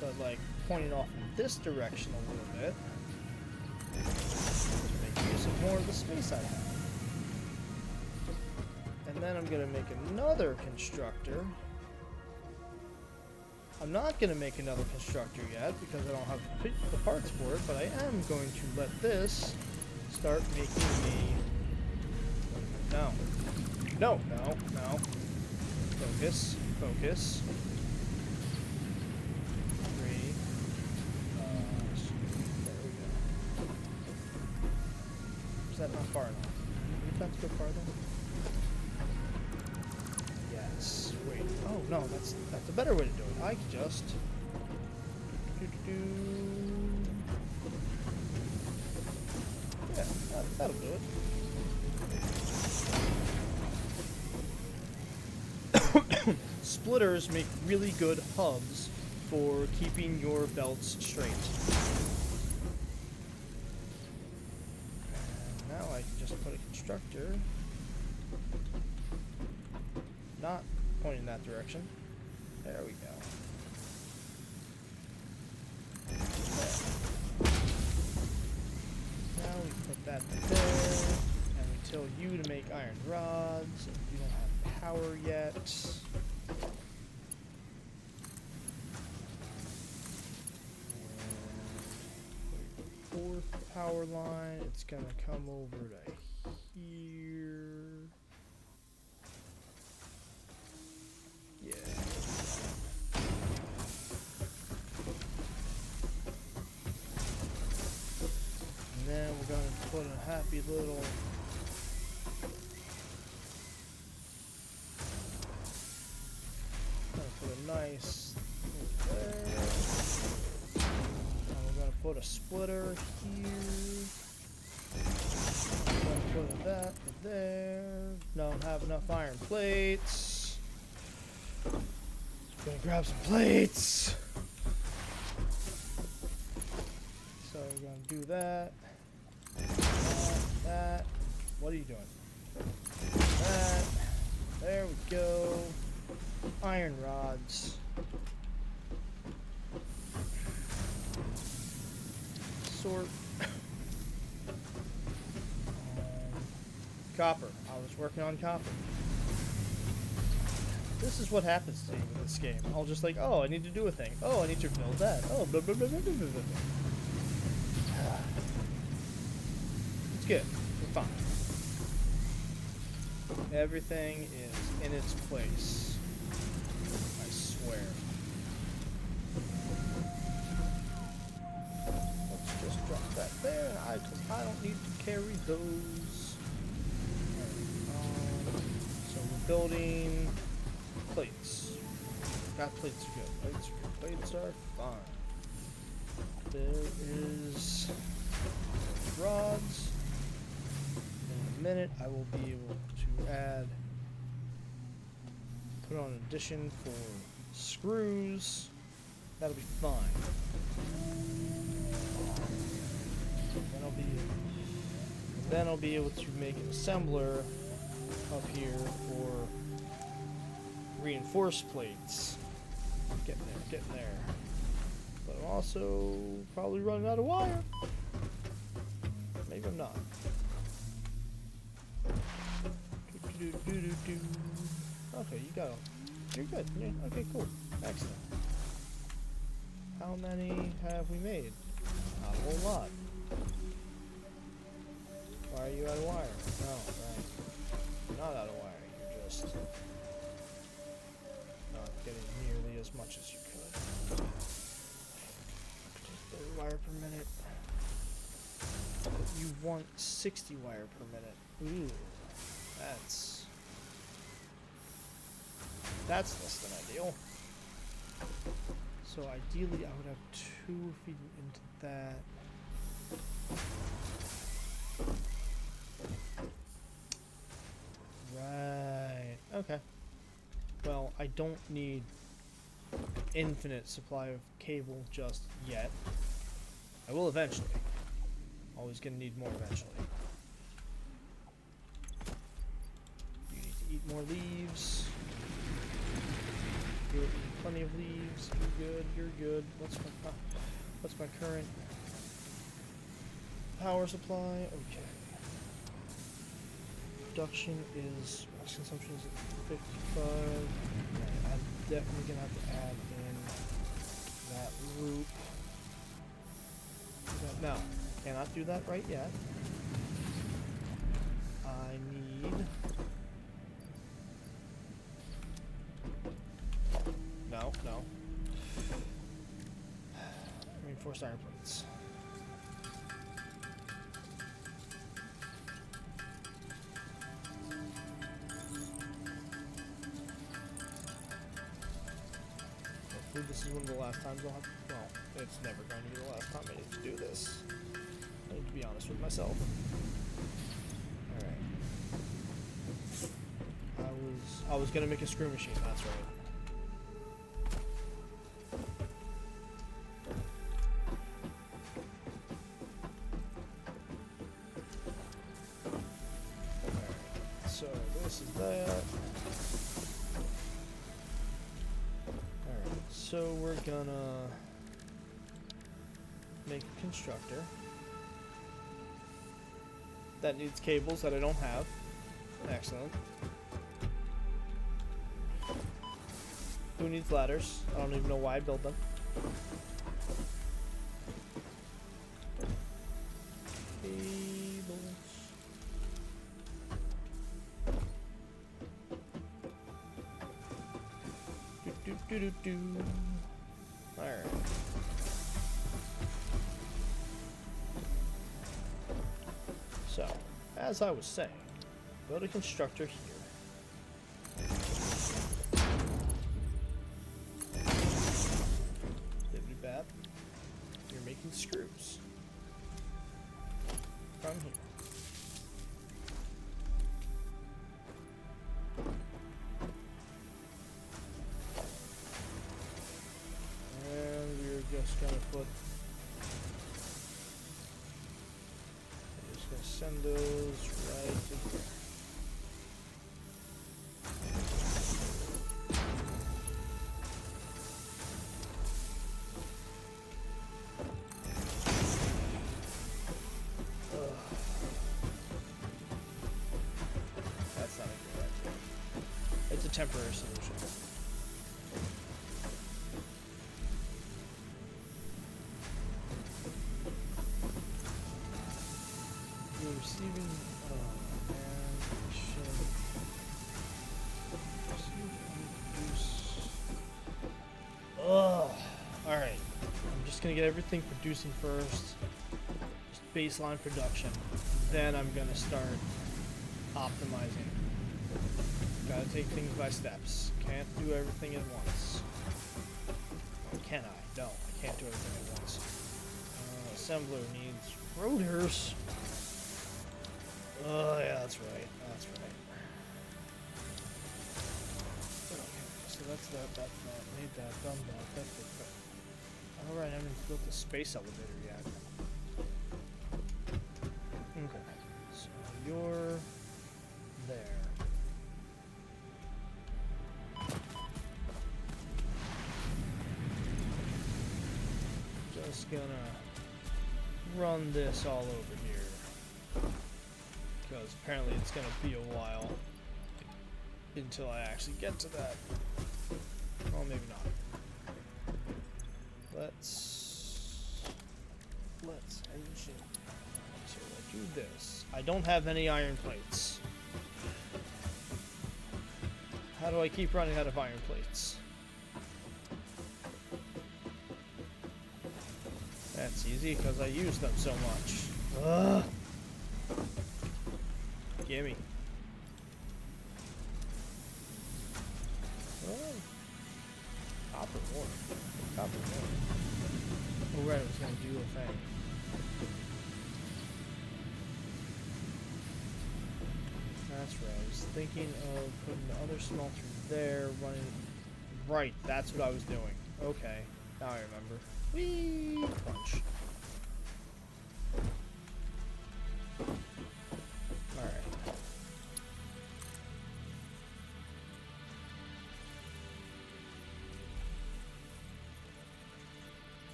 but like pointing off in this direction a little bit to make use of more of the space I have. And then I'm going to make another constructor. I'm not going to make another constructor yet because I don't have the parts for it, but I am going to let this start making me... No. No, no, no. Focus, focus. 3. There we go. Is that not far enough? Do you have to go farther? Yes. Wait. Oh no, that's a better way to do it. I can just. Yeah, that'll do it. Splitters make really good hubs for keeping your belts straight. And now I can just put a constructor, not pointing that direction. There we go. There. Now we put that there, and we tell you to make iron rods, and you don't have power yet. Fourth power line, it's gonna come over to here. Yeah. And then we're gonna put a happy little nice there. And we're gonna put a splitter here. I'm gonna put that there. Don't have enough iron plates. Gonna grab some plates. So we're gonna do that. That. What are you doing? That. There we go. Iron rods. Sort. Copper. I was working on copper. This is what happens to me in this game. I'll just like, oh, I need to do a thing. Oh, I need to build that. Oh, blah, blah, blah, blah, blah, blah, blah. It's good. We're fine. Everything is in its place. I swear. Let's just drop that there. I don't need to carry those. So we're building plates. Got plates are good. Plates are good. Plates are fine. There is rods. In a minute, I will be able to add, put on an addition for screws. That'll be fine. Then I'll be able to make an assembler up here for reinforced plates. Getting there. But I'm also probably running out of wire. Maybe I'm not. Okay, you're good. Yeah, okay, cool. Excellent. How many have we made? Not a whole lot. Why are you out of wire? No, right. You're not out of wire. You're just not getting nearly as much as you could. wire per minute. You want 60 wire per minute. Ooh, that's less than ideal. So ideally, I would have 2 feeding into that. Right. Okay. Well, I don't need infinite supply of cable just yet. I will eventually. Always gonna need more eventually. You need to eat more leaves. You're eating plenty of leaves. You're good. You're good. What's my current power supply? Okay. Production is consumption is at 55. Yeah, I'm definitely gonna have to add in that loop. No, cannot do that right yet. I need. No. Reinforced iron plates. Hopefully this is one of the last times I'll have. Well, it's never going to be the last time I need to do this. I need to be honest with myself. Alright. I was gonna make a screw machine, that's right. So this is that. Alright, so we're gonna make a constructor that needs cables that I don't have. Excellent. Who needs ladders? I don't even know why I built them. Alright. So, as I was saying, build a constructor here. Dibbity bap. You're making screws. From here. Just gonna put. I'm just gonna send those right to here. That's not a good idea. It's a temporary solution. Receiving, man, shit. Ugh. Alright. I'm just gonna get everything producing first. Just baseline production. Then I'm gonna start optimizing. Gotta take things by steps. Can't do everything at once. Or can I? No, I can't do everything at once. Assembler needs rotors. Oh, yeah, that's right. That's right. Okay, so that's that. Made that, done that. Alright, I haven't built the space elevator yet. Okay, so you're there. Just gonna run this all over here. Because apparently it's going to be a while until I actually get to that. Well, maybe not. Let's engine. So I'll do this. I don't have any iron plates. How do I keep running out of iron plates? That's easy because I use them so much. Ugh. Gimme. Oh. Copper ore. Copper ore. Oh, right, I was gonna do a thing. That's right. I was thinking of putting the other smelter there, running. Right, that's what I was doing. Okay, now I remember. Whee! Crunch. Alright.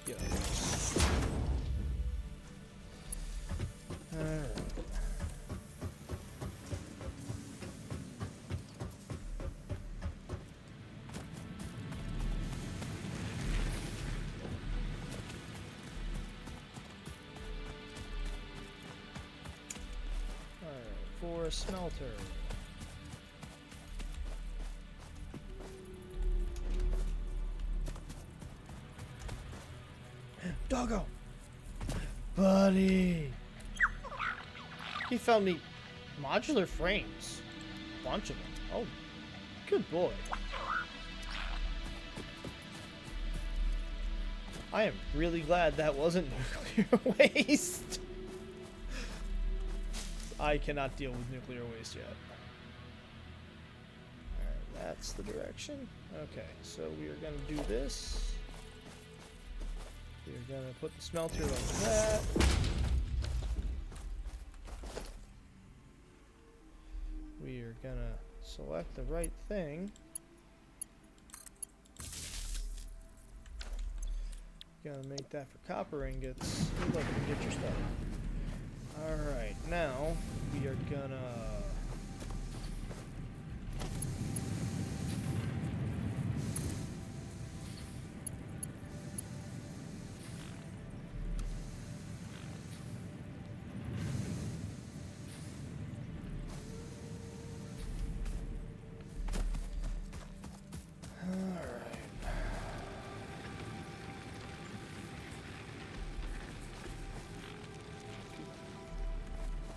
Yes. Alright. For a smelter. Doggo! Buddy! He found me modular frames. A bunch of them. Oh, good boy. I am really glad that wasn't nuclear waste. I cannot deal with nuclear waste yet. Alright, that's the direction. Okay, so we are going to do this. We are going to put the smelter like that. We are going to select the right thing. Gonna make that for copper ingots. Look, you get your stuff. Alright, now we are gonna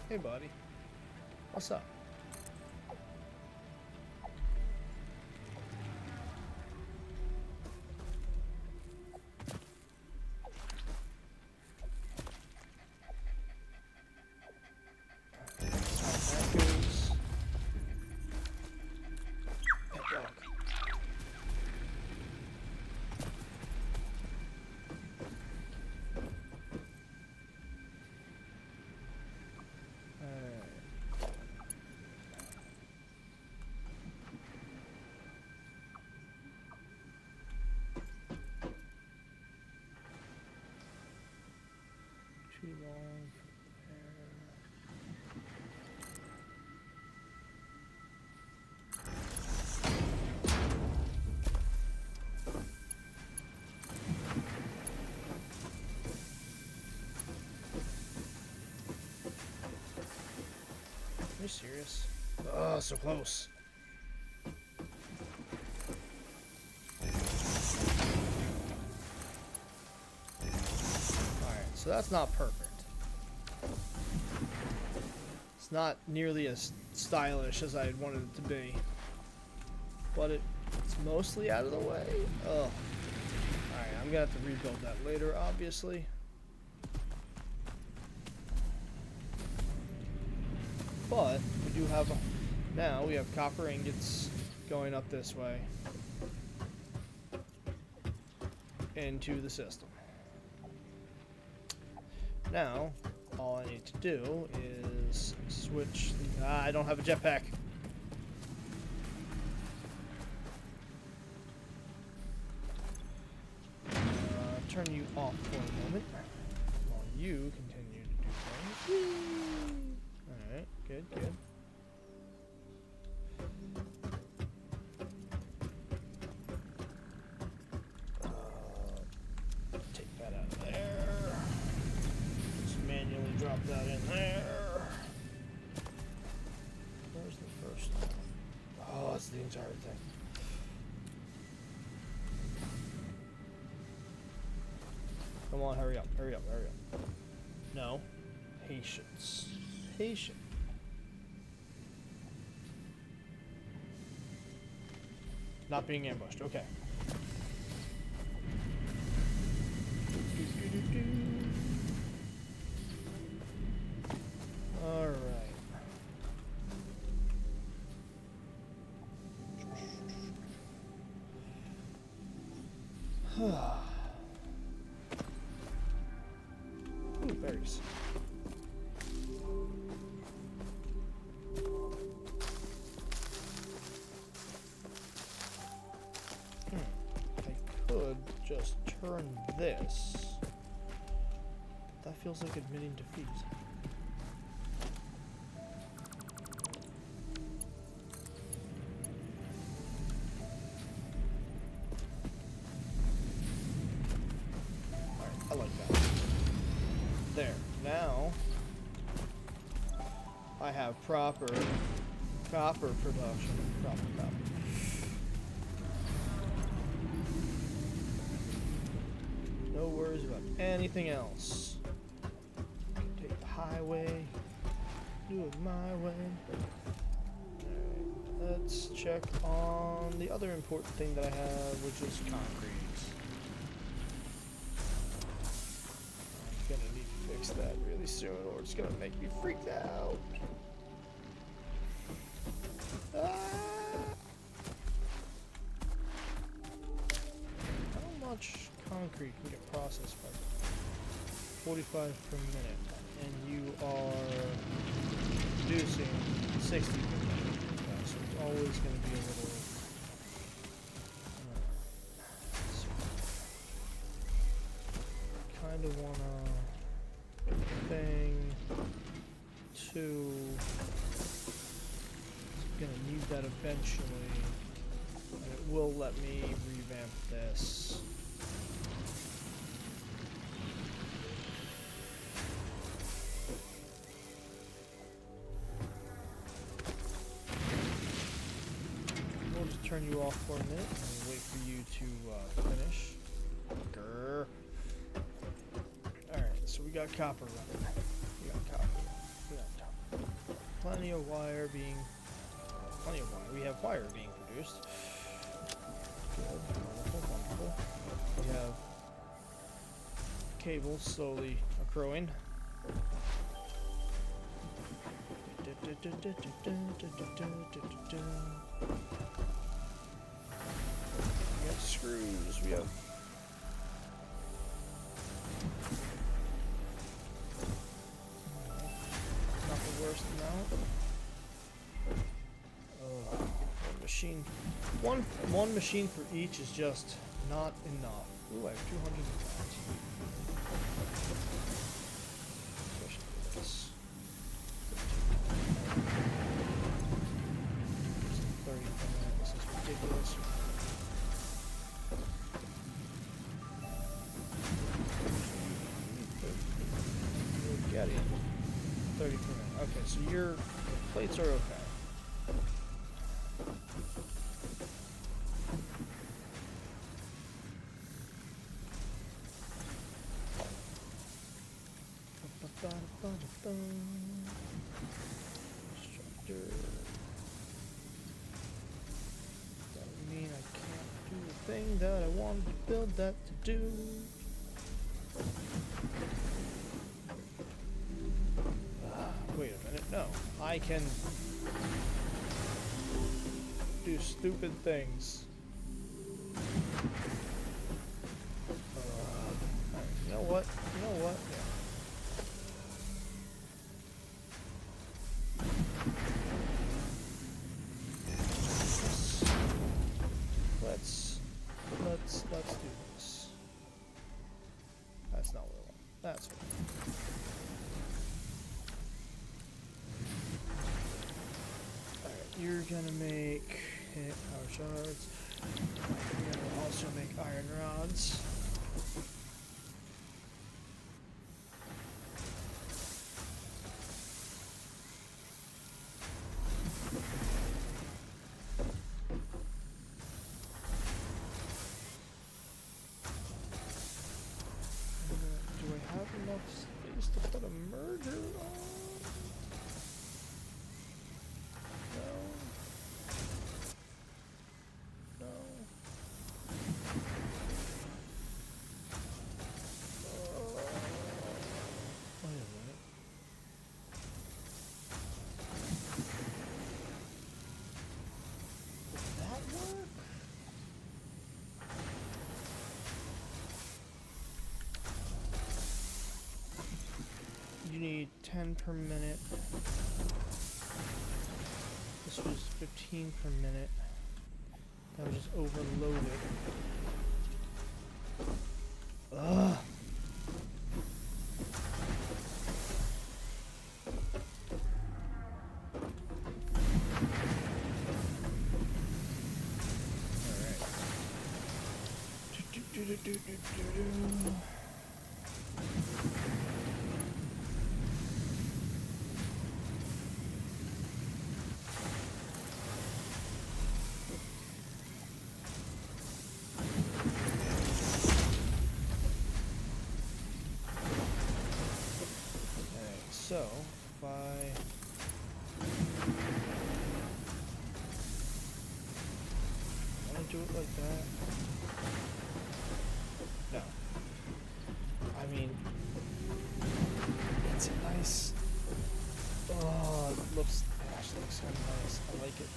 Hey, buddy. What's up? That goes. Pet dog. Too long from there. Are you serious? Oh, so close. Alright, so that's not perfect. It's not nearly as stylish as I wanted it to be. But it's mostly out of the way. Oh. Alright, I'm gonna have to rebuild that later, obviously. But we do have now we have copper ingots going up this way into the system. Now all I need to do is switch I don't have a jetpack. Turn you off for a moment while you continue to do things. Alright, good, good. Take that out of there. Just manually drop that in there. Where's the first one? Oh, it's the entire thing. Come on, hurry up, hurry up, hurry up. No. Patience. Patience. Not being ambushed, okay. Alright. Ooh, berries. I could just turn this. That feels like admitting defeat. Alright, I like that. There. Now I have proper copper production. Proper copper. No worries about anything else. Take the highway. Do it my way. Alright, let's check on the other important thing that I have, which is concrete. I'm gonna need to fix that really soon, or it's gonna make me freaked out. How much concrete can get processed by 45 per minute, and you are producing 60 per minute, so it's always going to be a little kind of want to thing to going to need that eventually, and it will let me revamp this. We'll just turn you off for a minute and wait for you to finish. Grr. Alright, so we got copper running. We got copper. We got copper. Plenty of wire being... Plenty of wire. We have wire being produced. Good. Wonderful, wonderful. We have cables slowly accruing. We have screws. We have nothing worse than that. One machine. One machine for each is just not enough. Ooh, I have 200 pounds. Especially for this. 30 per minute. This is ridiculous. Get it. 30 per minute. Okay, so your plates are okay. Structure. That would mean I can't do the thing that I wanted to build that to do. Wait a minute, no. I can do stupid things. Alright, you know what? You know what? Yeah. Let's do this. That's not what I want. That's what I want. Alright, you're gonna make power shards. You're gonna also make iron rods. 10 per minute. This was 15 per minute. That was just overloaded. Ugh. So, if I want to do it like that, no. I mean, it's a nice. Oh, it actually looks kind of nice. I like it.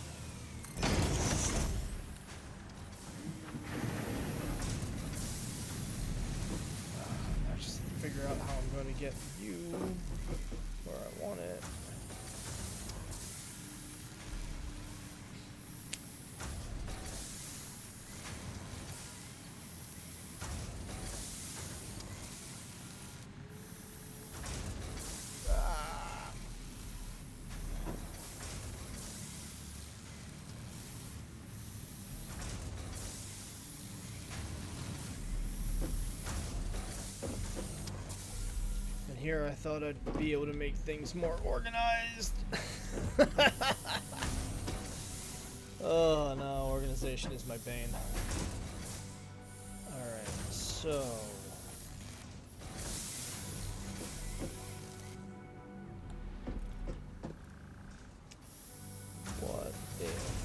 I just figure out how I'm going to get you where I want it. Here I thought I'd be able to make things more organized. Oh no, organization is my bane. Alright, so what if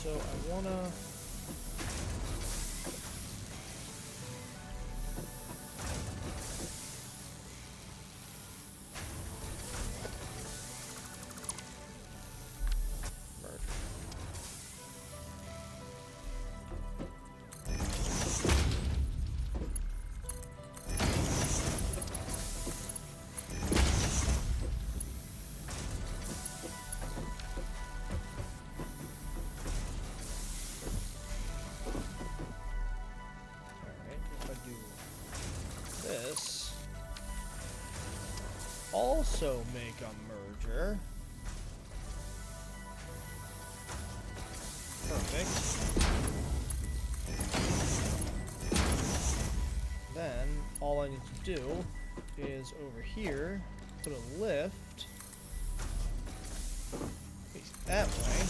so I wanna also make a merger. Perfect. Then all I need to do is over here put a lift face that way.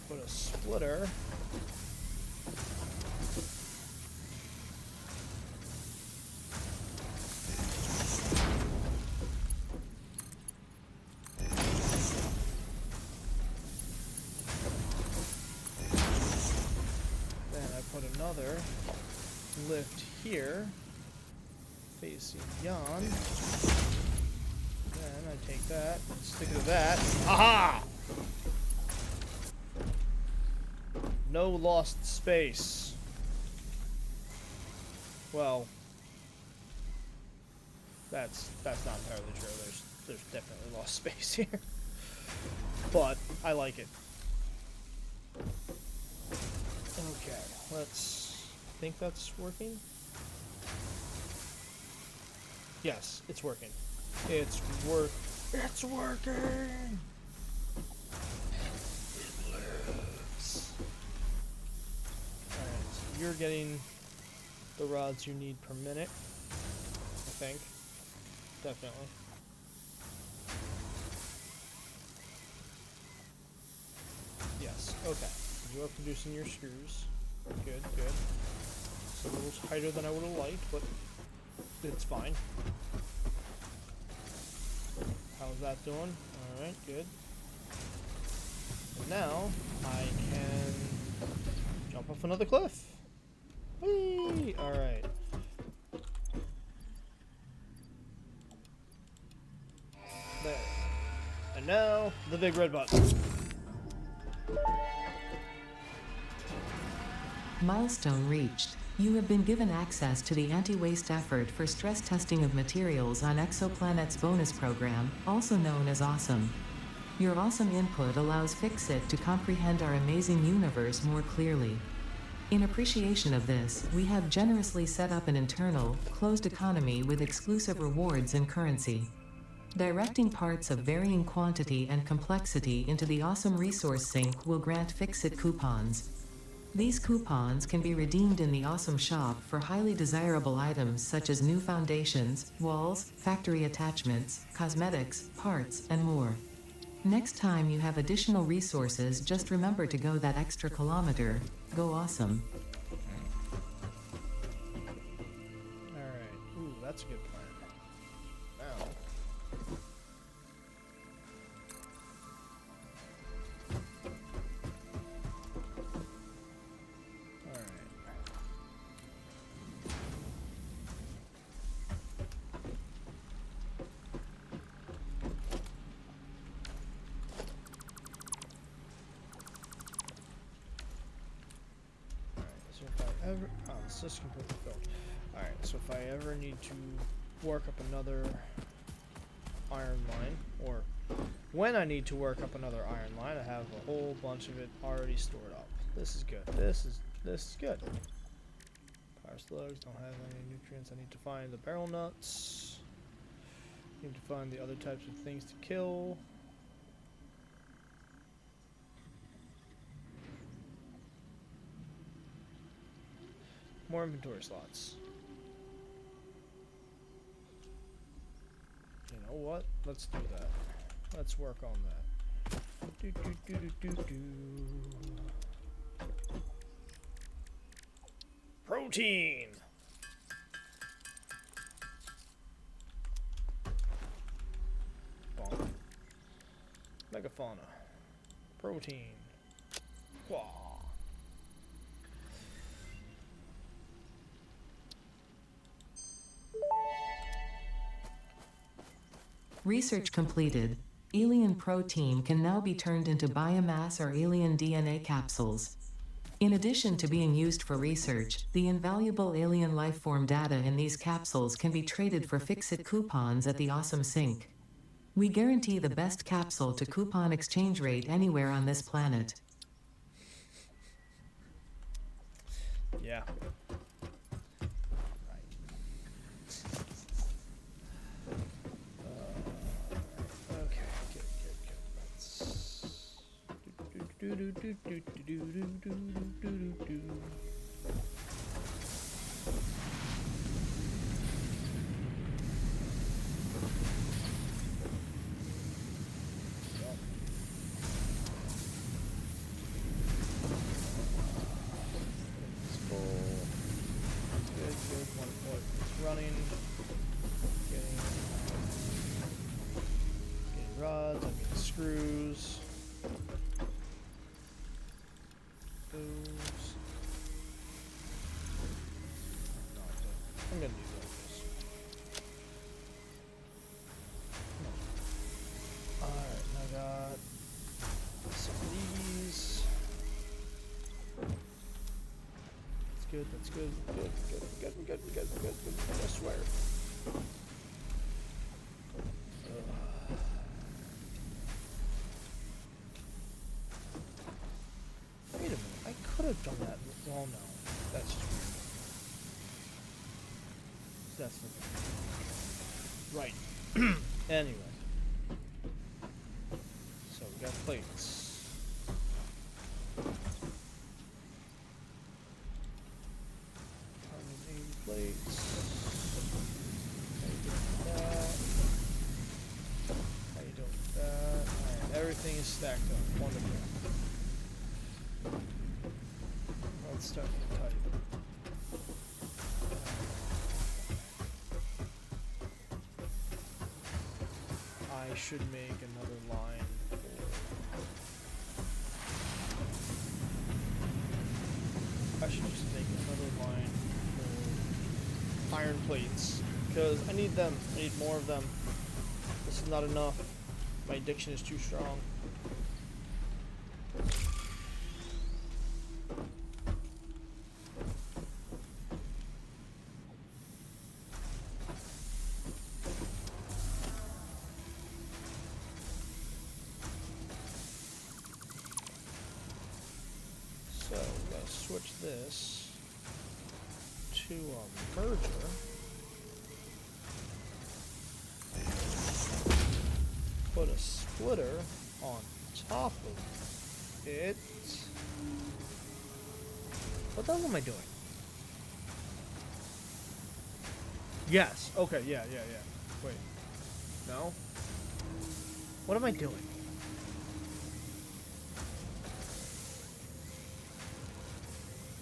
Put a splitter another lift here facing yon. Then I take that and stick it to that. Aha! No lost space. Well, that's not entirely true. There's definitely lost space here. But I like it. Okay, let's think that's working. Yes, it's working. It's working. It lives. Alright, so you're getting the rods you need per minute, I think. Definitely. Yes, okay. You are producing your screws. Good, good. It's a little tighter than I would have liked, but it's fine. How's that doing? Alright, good. And now I can jump off another cliff. Whee! Alright. There. And now, the big red button. Milestone reached. You have been given access to the anti-waste effort for stress testing of materials on Exoplanet's bonus program, also known as AWESOME. Your awesome input allows Fixit to comprehend our amazing universe more clearly. In appreciation of this, we have generously set up an internal, closed economy with exclusive rewards and currency. Directing parts of varying quantity and complexity into the awesome resource sink will grant Fixit coupons. These coupons can be redeemed in the Awesome Shop for highly desirable items such as new foundations, walls, factory attachments, cosmetics, parts, and more. Next time you have additional resources, just remember to go that extra kilometer. Go awesome. Alright. Ooh, that's a good plan. Now. This is completely filled. Alright, so if I ever need to work up another iron mine, or when I need to work up another iron mine, I have a whole bunch of it already stored up. This is good. This is good. Fire slugs, don't have any nutrients. I need to find the barrel nuts. Need to find the other types of things to kill. More inventory slots. You know what? Let's do that. Let's work on that. Protein! Fauna. Megafauna. Protein. Quah. Research completed. Alien protein can now be turned into biomass or alien DNA capsules. In addition to being used for research, the invaluable alien lifeform data in these capsules can be traded for Fixit coupons at the Awesome Sink. We guarantee the best capsule to coupon exchange rate anywhere on this planet. Yeah. Running, getting rods, I mean screws. Those. No, I'm gonna do those. Alright, I got some of these. That's good, that's good, good. I swear. Wait a minute, I could have done that. Well, no, that's just weird. That's the right. Anyway, so we got plates. 180 plates. How you doing with that? How you doing with that? Alright, everything is stacked up. Wonderful. Let's start with the type. I should make another line I should just make another line for iron plates, because I need them. I need more of them. This is not enough. My addiction is too strong. So let's switch this to a merger. Put a splitter on top of it. What the hell am I doing? Yes. Okay. Yeah. Wait. No. What am I doing?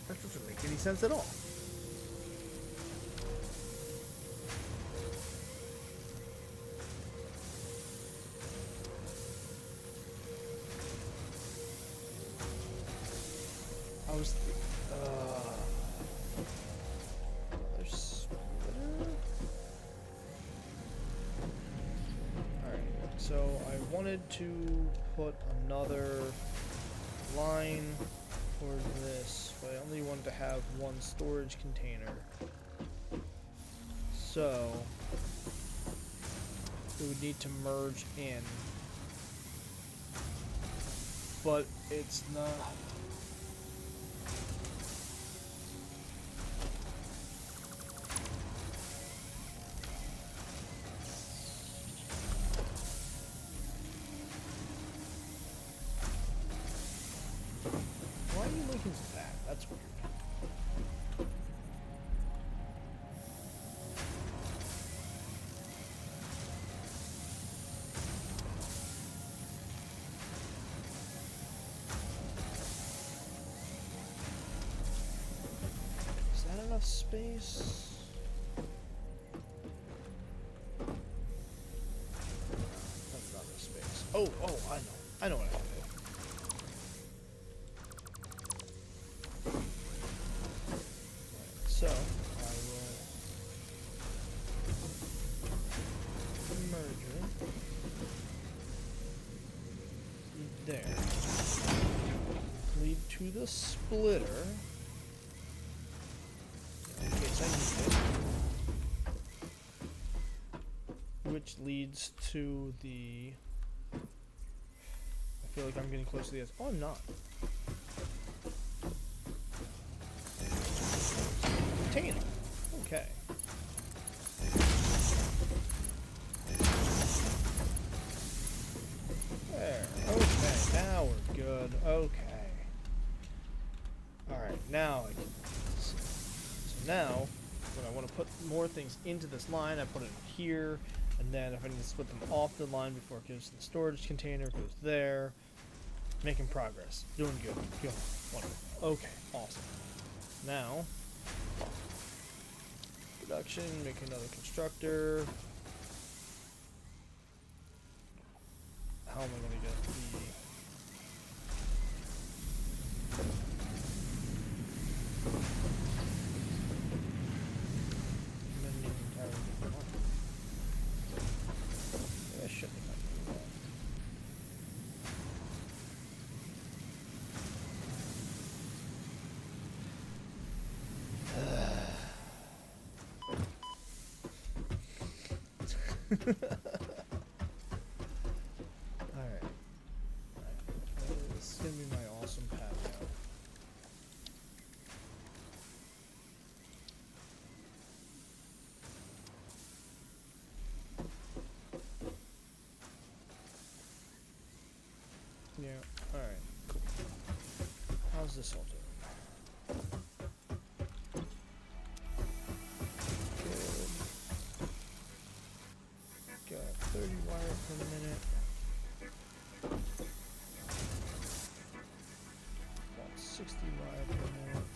That doesn't make any sense at all. I was. Another splitter? Alright, so I wanted to put another line for this, but I only wanted to have one storage container. So it would need to merge in. But it's not. Why are you making that? That's weird. Is that enough space? That's not enough space. Oh, I know. I know what I can do. So, I will merge it. There. Lead to the splitter. In case I need it. Which leads to the... I feel like I'm getting close to the edge. Oh, I'm not. Container. Okay. There. Okay. Now we're good. Okay. Alright, now I can see. So now, when I want to put more things into this line, I put it here, and then if I need to split them off the line before it goes to the storage container, it goes there. Making progress. Doing good. Good. Wonderful. Okay. Awesome. Now, production, make another constructor. How am I going to get the... I shouldn't have done that. Alright. This is gonna be my awesome patio. Yeah, alright. Cool. How's this all doing? Got 30 wire per minute. Got 60 wire per minute.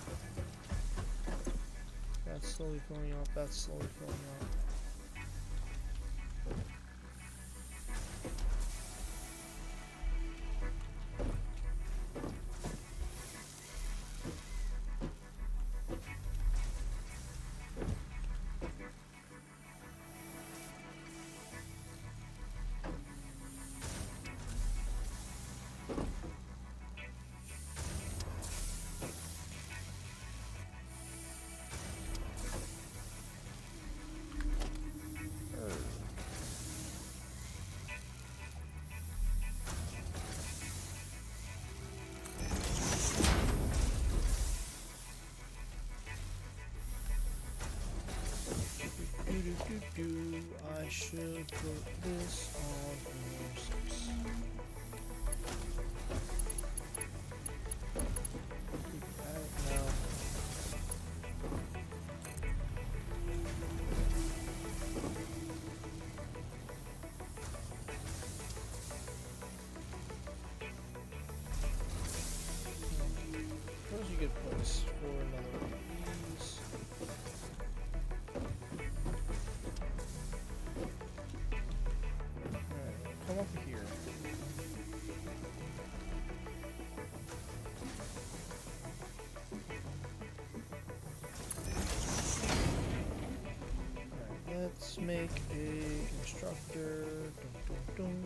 That's slowly filling up. That's slowly filling up. I should put this on 6. No. Where's a good place for another one of these? Alright, come over here. Alright, let's make a constructor. Dun, dun, dun.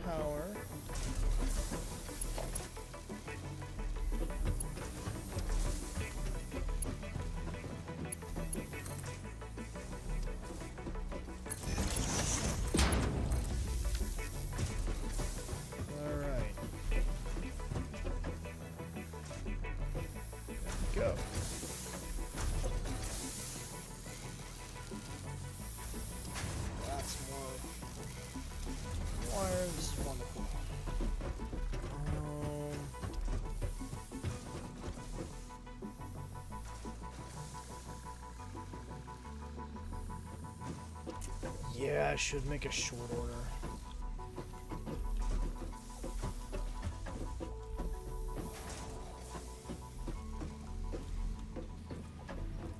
Power. All right. Go. That's more wires. This is wonderful. Yeah, I should make a short order.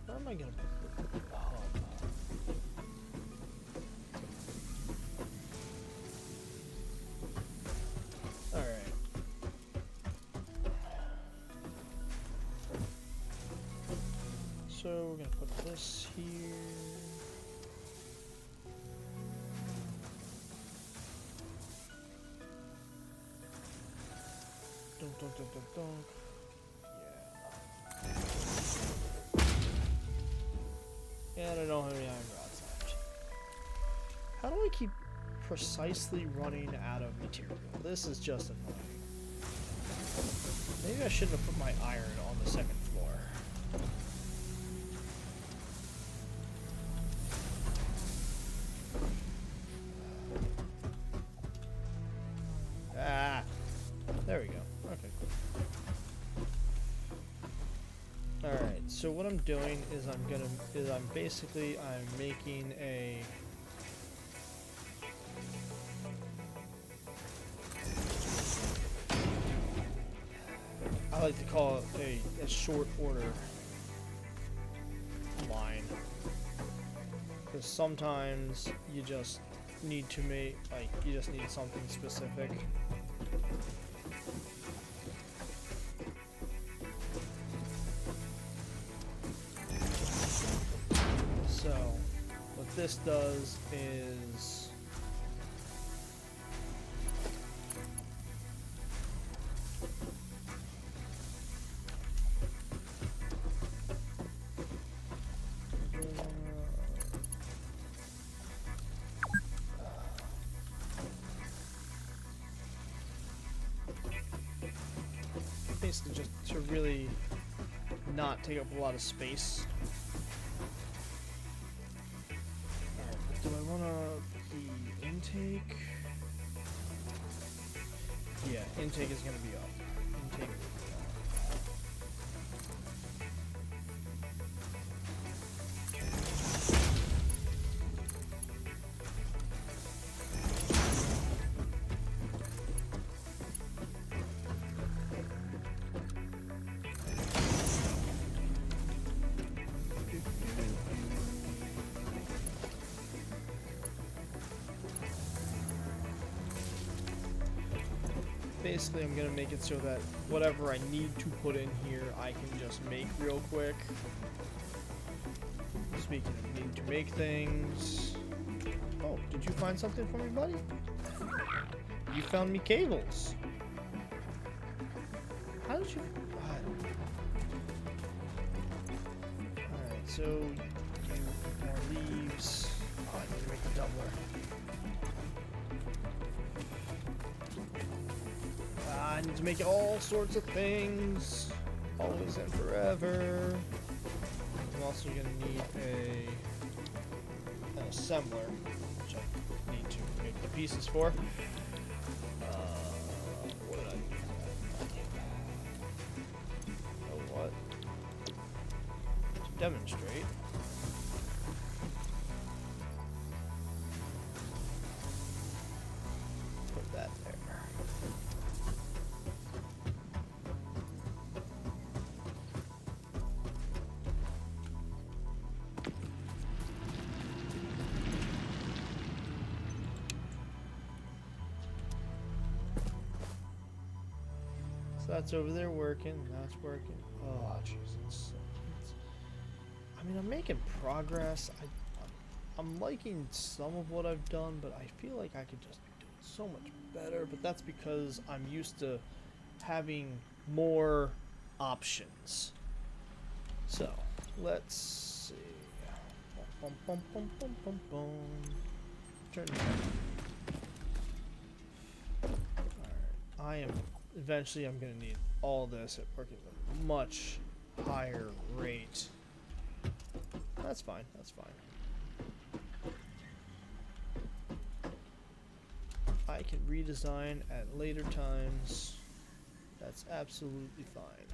Where am I gonna put the hub? Alright. So we're gonna put this here. Dunk, dunk, dunk, dunk, dunk. Yeah. And I don't have any iron rods left. How do I keep precisely running out of material? This is just annoying. Maybe I shouldn't have put my iron on the second floor. Ah, there we go. Okay, cool. All right. So what I'm doing is I'm making a. I like to call it a short order line, because sometimes you just need to make, like, you just need something specific. So what this does is basically just to really not take up a lot of space. Alright, do I want the intake? Yeah, intake is going to be up. Intake will be basically, I'm going to make it so that whatever I need to put in here, I can just make real quick. Speaking of needing to make things. Oh, did you find something for me, buddy? You found me cables. How did you? I don't know. Alright, so you more leaves. Oh, I need to make a doubler. I need to make all sorts of things. Always and forever. I'm also going to need an assembler, which I need to make the pieces for. What did I need for that? Oh, what? To demonstrate. Put that there. So that's over there working, that's working. Oh, jeez. I mean, I'm making progress. I'm liking some of what I've done, but I feel like I could just be doing so much better. But that's because I'm used to having more options. So, let's see. Bum, bum, bum, bum, bum, bum. Turn it on. Alright, eventually I'm going to need all this at working at a much higher rate. That's fine, that's fine. I can redesign at later times. That's absolutely fine.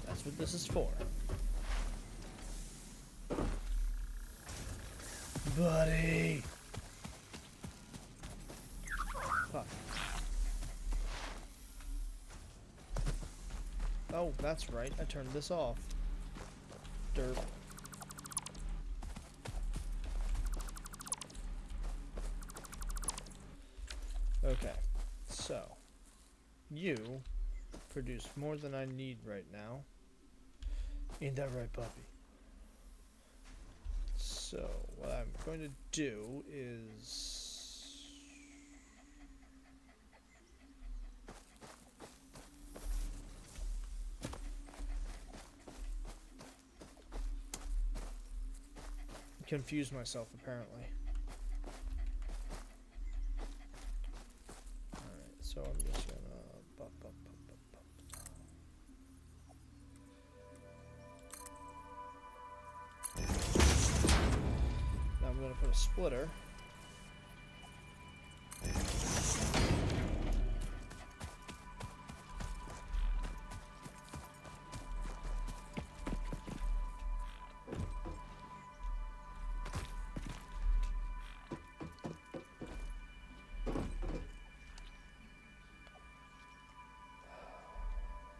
That's what this is for. Buddy! Fuck. Oh, that's right. I turned this off. Derp. Okay. So, you produce more than I need right now. Ain't that right, puppy? So, what I'm going to do is... confuse myself, apparently. Alright, so I'm just gonna... Now I'm gonna put a splitter.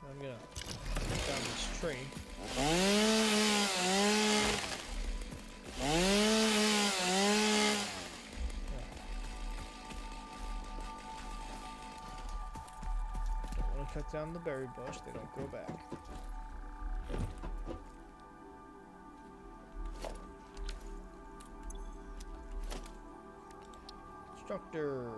I'm gonna cut down this tree. Don't want to cut down the berry bush, they don't grow back. Instructor.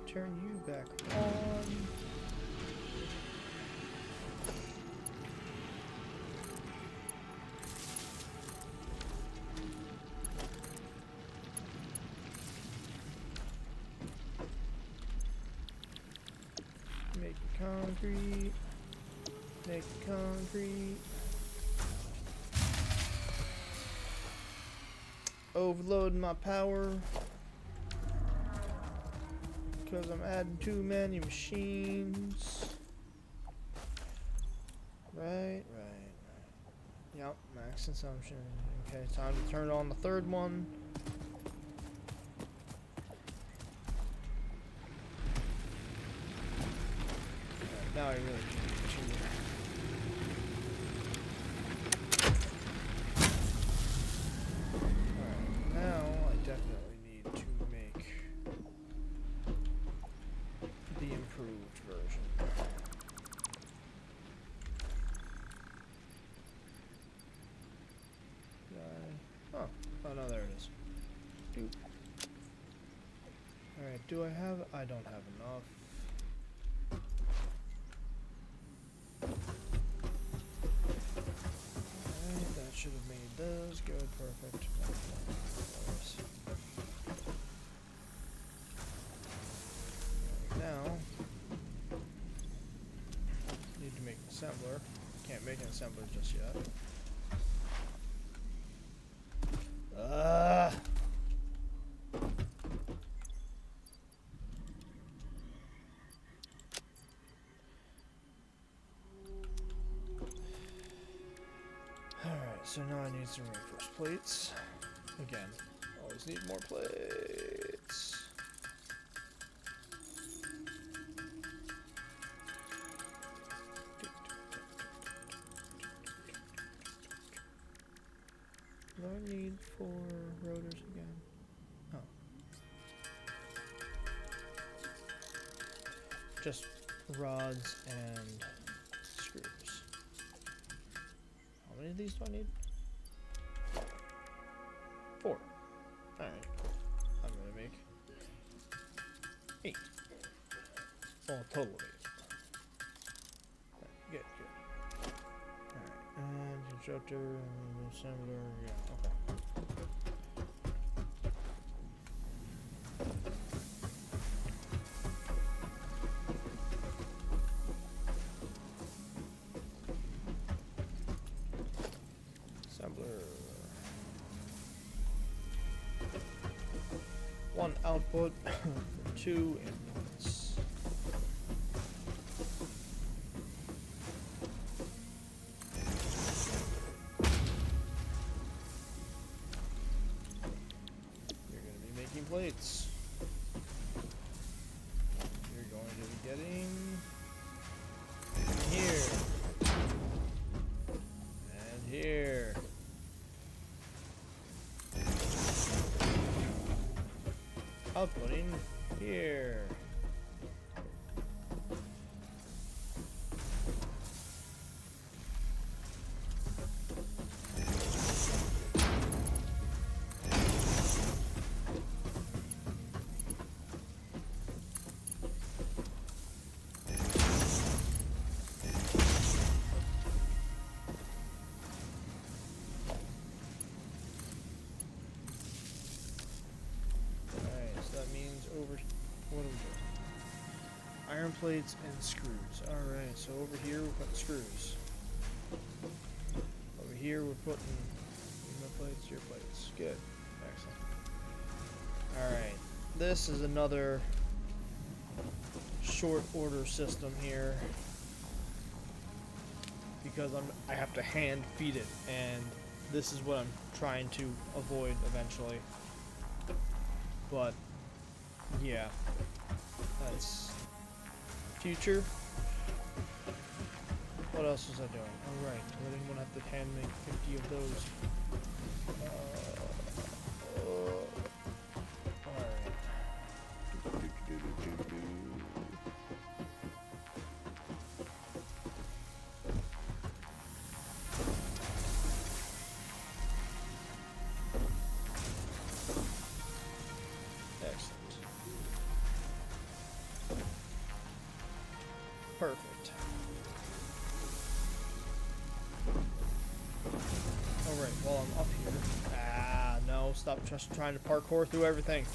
Turn you back on. Make concrete. Make concrete. Overloading my power. because I'm adding too many machines. Right. Yep, max consumption. Okay, time to turn on the third one. Right, now I really can't cheat. Alright, now I definitely need to make the improved version. Oh no, there it is. Doop. Alright, do I have... I don't have enough. Alright, that should have made those. Good, perfect. Now, need to make an assembler. Can't make an assembler just yet. Alright, so now I need some reinforced plates. Again, always need more plates. No need for rotors again. Oh. Just rods and screws. How many of these do I need? 4. Alright. I'm gonna make 8. Well, a total of 8. Right, good. Alright, and constructor and assembler, yeah, okay. Assembler. 1 output for 2 inputs. You're going to be making plates. You're going to be getting here and here. Outputting here. Over, what are we doing? Iron plates and screws. Alright, so over here we're putting screws. Over here we're putting your plates, your plates. Good. Excellent. Alright, this is another short order system here. Because I have to hand feed it, and this is what I'm trying to avoid eventually. But yeah, that's future. What else was I doing? Oh right, I didn't want to have to hand make 50 of those. Alright. Perfect. Alright, while I'm up here. No, stop just trying to parkour through everything.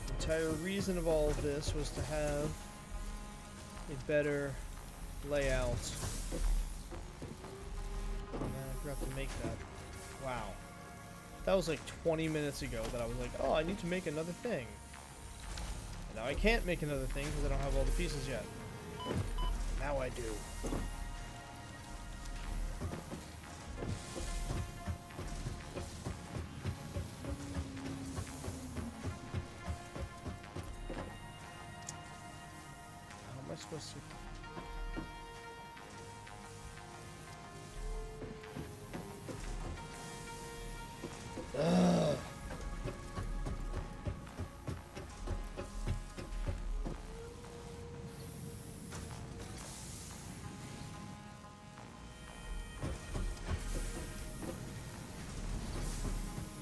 The entire reason of all of this was to have a better layout. And I forgot to make that. Wow. That was like 20 minutes ago that I was like, oh, I need to make another thing. And now I can't make another thing because I don't have all the pieces yet. Now I do. How am I supposed to... Ugh.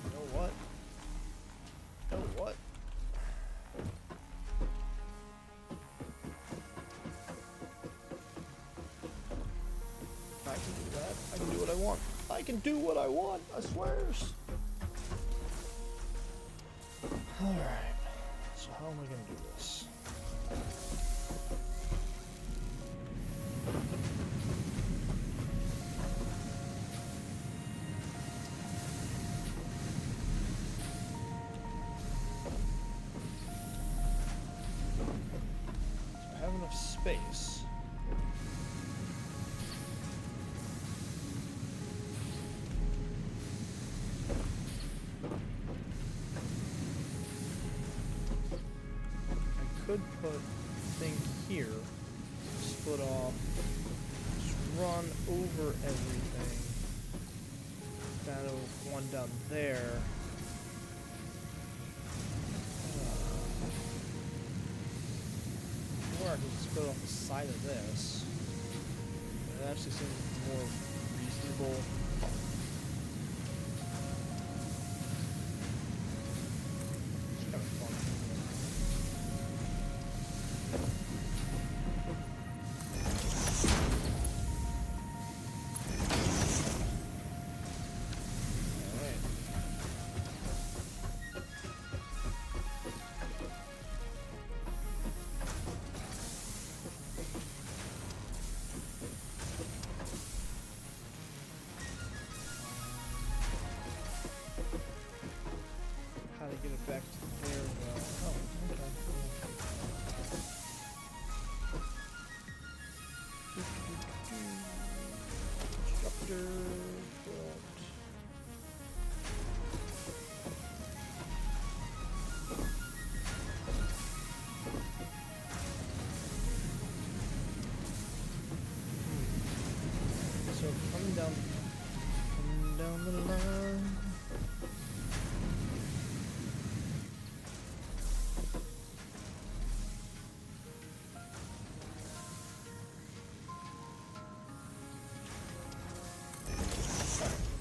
You know what? You know what? I can do that. I can do what I want. I can do what I want, I swears. Alright. So how am I gonna do this? So I have enough space. Could put a thing here, split off, just run over everything. That'll one down there. Or I could split off the side of this. It actually seems more reasonable. It's kind of fun. How to get it back to there? Oh, okay. Constructor built. So coming down the line.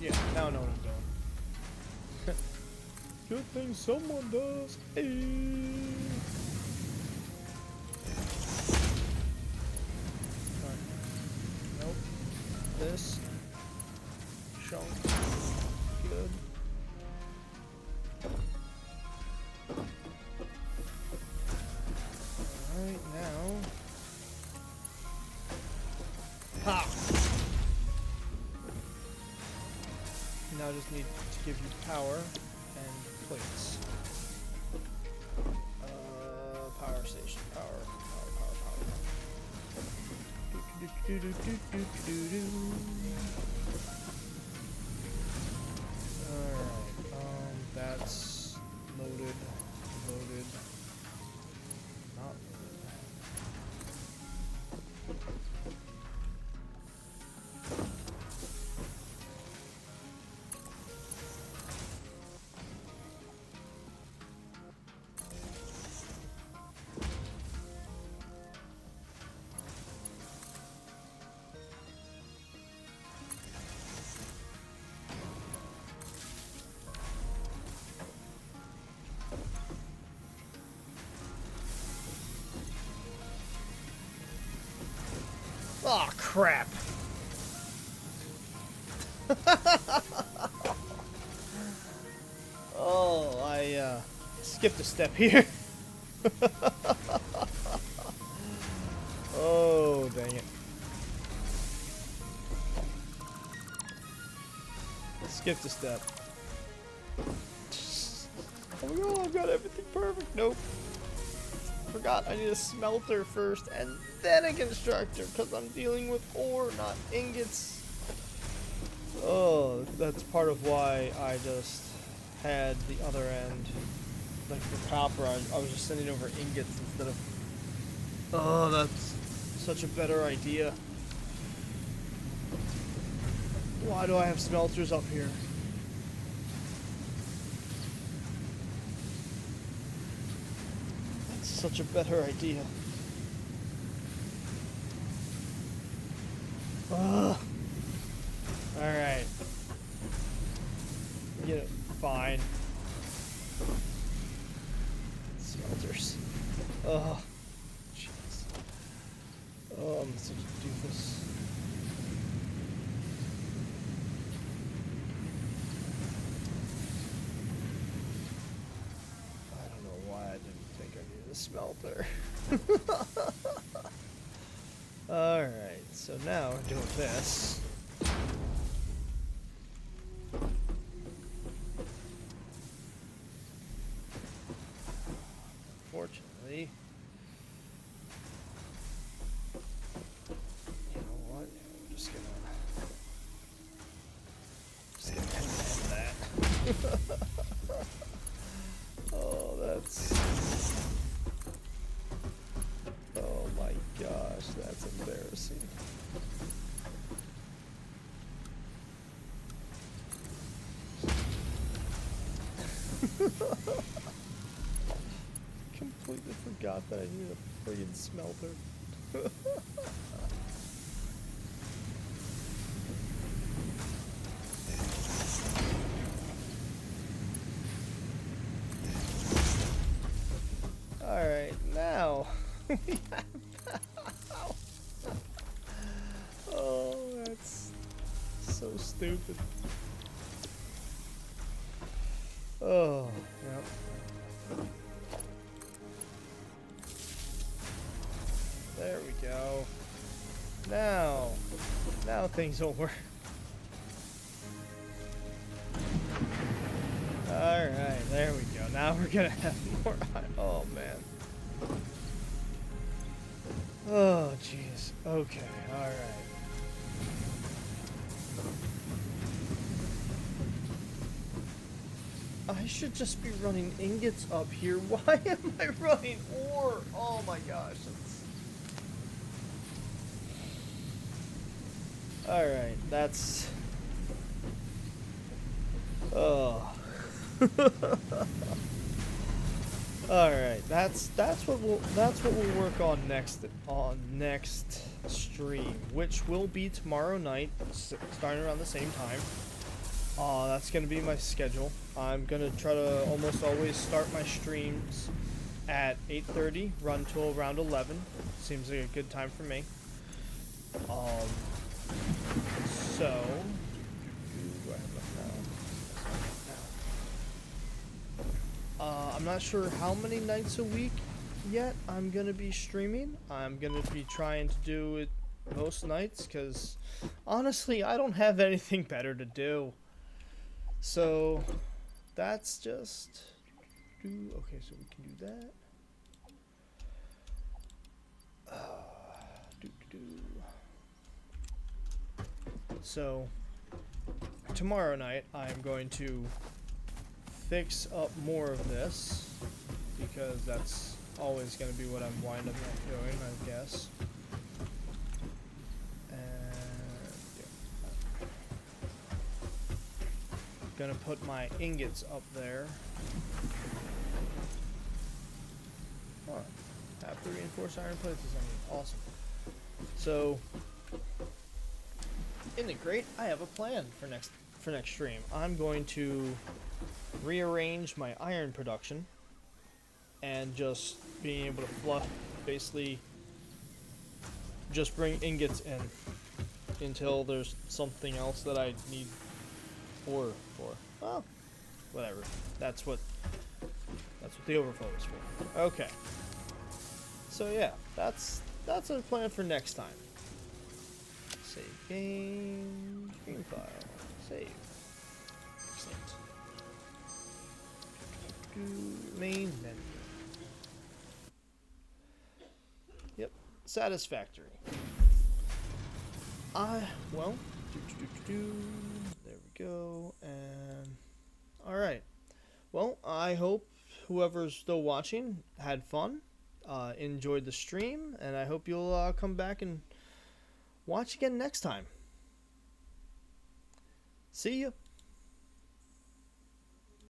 Yeah, now I know what I'm doing. Good thing someone does. Hey. Alright. Nope. This. Chunk. Good. Alright, now. Ha! Now I just need to give you power and plates. Power station. Power. Alright, that's loaded. Not loaded. Oh crap! Oh, I skipped a step here. Oh, dang it. Skipped a step. Oh my god, I've got everything perfect. Nope. Forgot I need a smelter first and then a constructor because I'm dealing with ore, not ingots. Oh, that's part of why I just had the other end. Like for copper, I was just sending over ingots instead of... Oh, that's such a better idea. Why do I have smelters up here? That's such a better idea. Ugh. Alright. Get it. Fine. Smelters. Oh, jeez. Oh, I'm such a doofus. I don't know why I didn't think I needed a smelter. Alright, so now we're doing this. Unfortunately, you know what? I'm just gonna end that. Oh, that's... Oh my gosh, that's embarrassing. Completely forgot that I needed a friggin' smelter. Alright, now we have power. Oh, that's so stupid. Oh, yep. There we go. Now things will work. Alright, there we go. Now we're gonna have more iron. Oh, man. Oh, jeez. Okay, alright. I should just be running ingots up here. Why am I running ore? Oh my gosh. Alright, that's... Oh. Alright, that's what we'll work on next stream, which will be tomorrow night, starting around the same time. That's gonna be my schedule. I'm gonna try to almost always start my streams at 8:30, run till around 11. Seems like a good time for me. So do I have enough now? I'm not sure how many nights a week yet I'm gonna be streaming. I'm gonna be trying to do it most nights because honestly I don't have anything better to do. So that's just okay, so we can do that. So tomorrow night I'm going to fix up more of this because that's always going to be what I'm wind up doing, I guess. And yeah. Gonna put my ingots up there. Huh. Have to reinforce iron plates or something. Awesome. So, isn't it great? I have a plan for next stream. I'm going to rearrange my iron production and just being able to fluff, basically just bring ingots in until there's something else that I need ore for. Well, whatever. That's what the overflow is for. Okay. So yeah, that's our plan for next time. Save game, stream file, save. Excellent. Main menu. Yep, Satisfactory. Well, there we go, and alright. Well, I hope whoever's still watching had fun, enjoyed the stream, and I hope you'll come back and watch again next time. See ya.